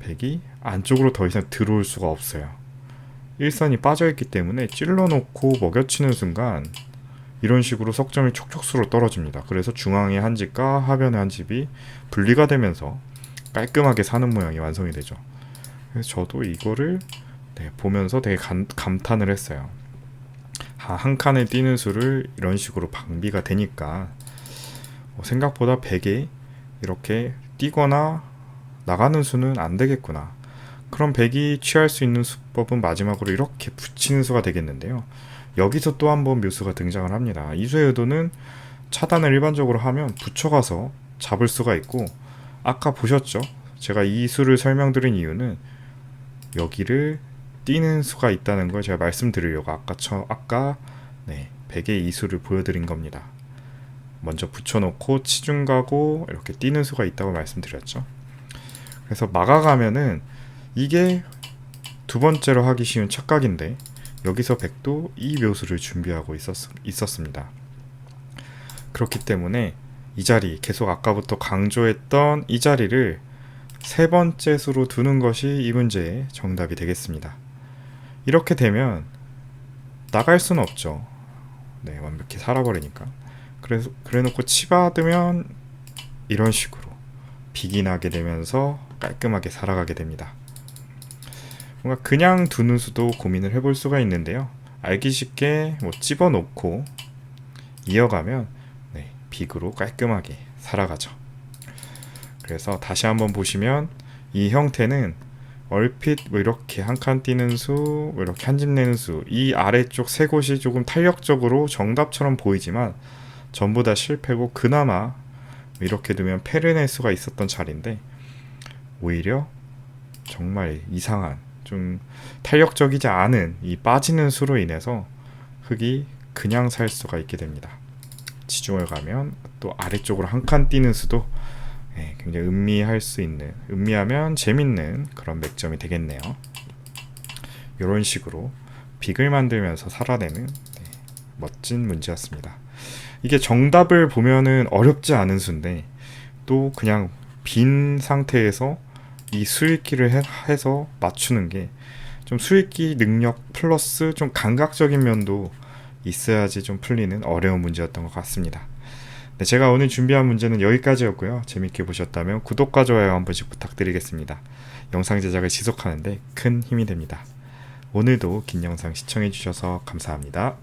백이 안쪽으로 더 이상 들어올 수가 없어요. 일선이 빠져있기 때문에 찔러놓고 먹여치는 순간 이런 식으로 석점이 촉촉수로 떨어집니다. 그래서 중앙의 한 집과 하변의 한 집이 분리가 되면서 깔끔하게 사는 모양이 완성이 되죠. 그래서 저도 이거를 보면서 되게 감탄을 했어요. 한 칸에 뛰는 수를 이런 식으로 방비가 되니까 생각보다 백에 이렇게 뛰거나 나가는 수는 안 되겠구나. 그럼 백이 취할 수 있는 수법은 마지막으로 이렇게 붙이는 수가 되겠는데요. 여기서 또 한 번 묘수가 등장을 합니다. 이 수의 의도는 차단을 일반적으로 하면 붙여가서 잡을 수가 있고, 아까 보셨죠? 제가 이 수를 설명드린 이유는 여기를 뛰는 수가 있다는 걸 제가 말씀드리려고 아까 백의 이 수를 보여드린 겁니다. 먼저 붙여놓고 치중 가고 이렇게 뛰는 수가 있다고 말씀드렸죠. 그래서 막아가면은 이게 두 번째로 하기 쉬운 착각인데, 여기서 백도 이 묘수를 준비하고 있었습니다. 그렇기 때문에 이 자리, 계속 아까부터 강조했던 이 자리를 세 번째 수로 두는 것이 이 문제의 정답이 되겠습니다. 이렇게 되면 나갈 수는 없죠. 완벽히 살아버리니까. 그래놓고 치받으면 이런 식으로 빅이 나게 되면서 깔끔하게 살아가게 됩니다. 뭔가 그냥 두는 수도 고민을 해볼 수가 있는데요. 알기 쉽게 집어놓고 이어가면 빅으로 깔끔하게 살아가죠. 그래서 다시 한번 보시면 이 형태는 얼핏 이렇게 한 칸 뛰는 수, 이렇게 한 집 내는 수, 이 아래쪽 세 곳이 조금 탄력적으로 정답처럼 보이지만 전부 다 실패고, 그나마 이렇게 두면 패를 낼 수가 있었던 자리인데, 오히려 정말 이상한, 좀 탄력적이지 않은 이 빠지는 수로 인해서 흙이 그냥 살 수가 있게 됩니다. 지중을 가면 또 아래쪽으로 한 칸 뛰는 수도 굉장히 음미하면 재밌는 그런 맥점이 되겠네요. 이런 식으로 빅을 만들면서 살아내는 멋진 문제였습니다. 이게 정답을 보면은 어렵지 않은 수인데, 또 그냥 빈 상태에서 이 수읽기를 해서 맞추는 게 좀 수읽기 능력 플러스 좀 감각적인 면도 있어야지 좀 풀리는 어려운 문제였던 것 같습니다. 제가 오늘 준비한 문제는 여기까지였고요. 재밌게 보셨다면 구독과 좋아요 한 번씩 부탁드리겠습니다. 영상 제작을 지속하는데 큰 힘이 됩니다. 오늘도 긴 영상 시청해주셔서 감사합니다.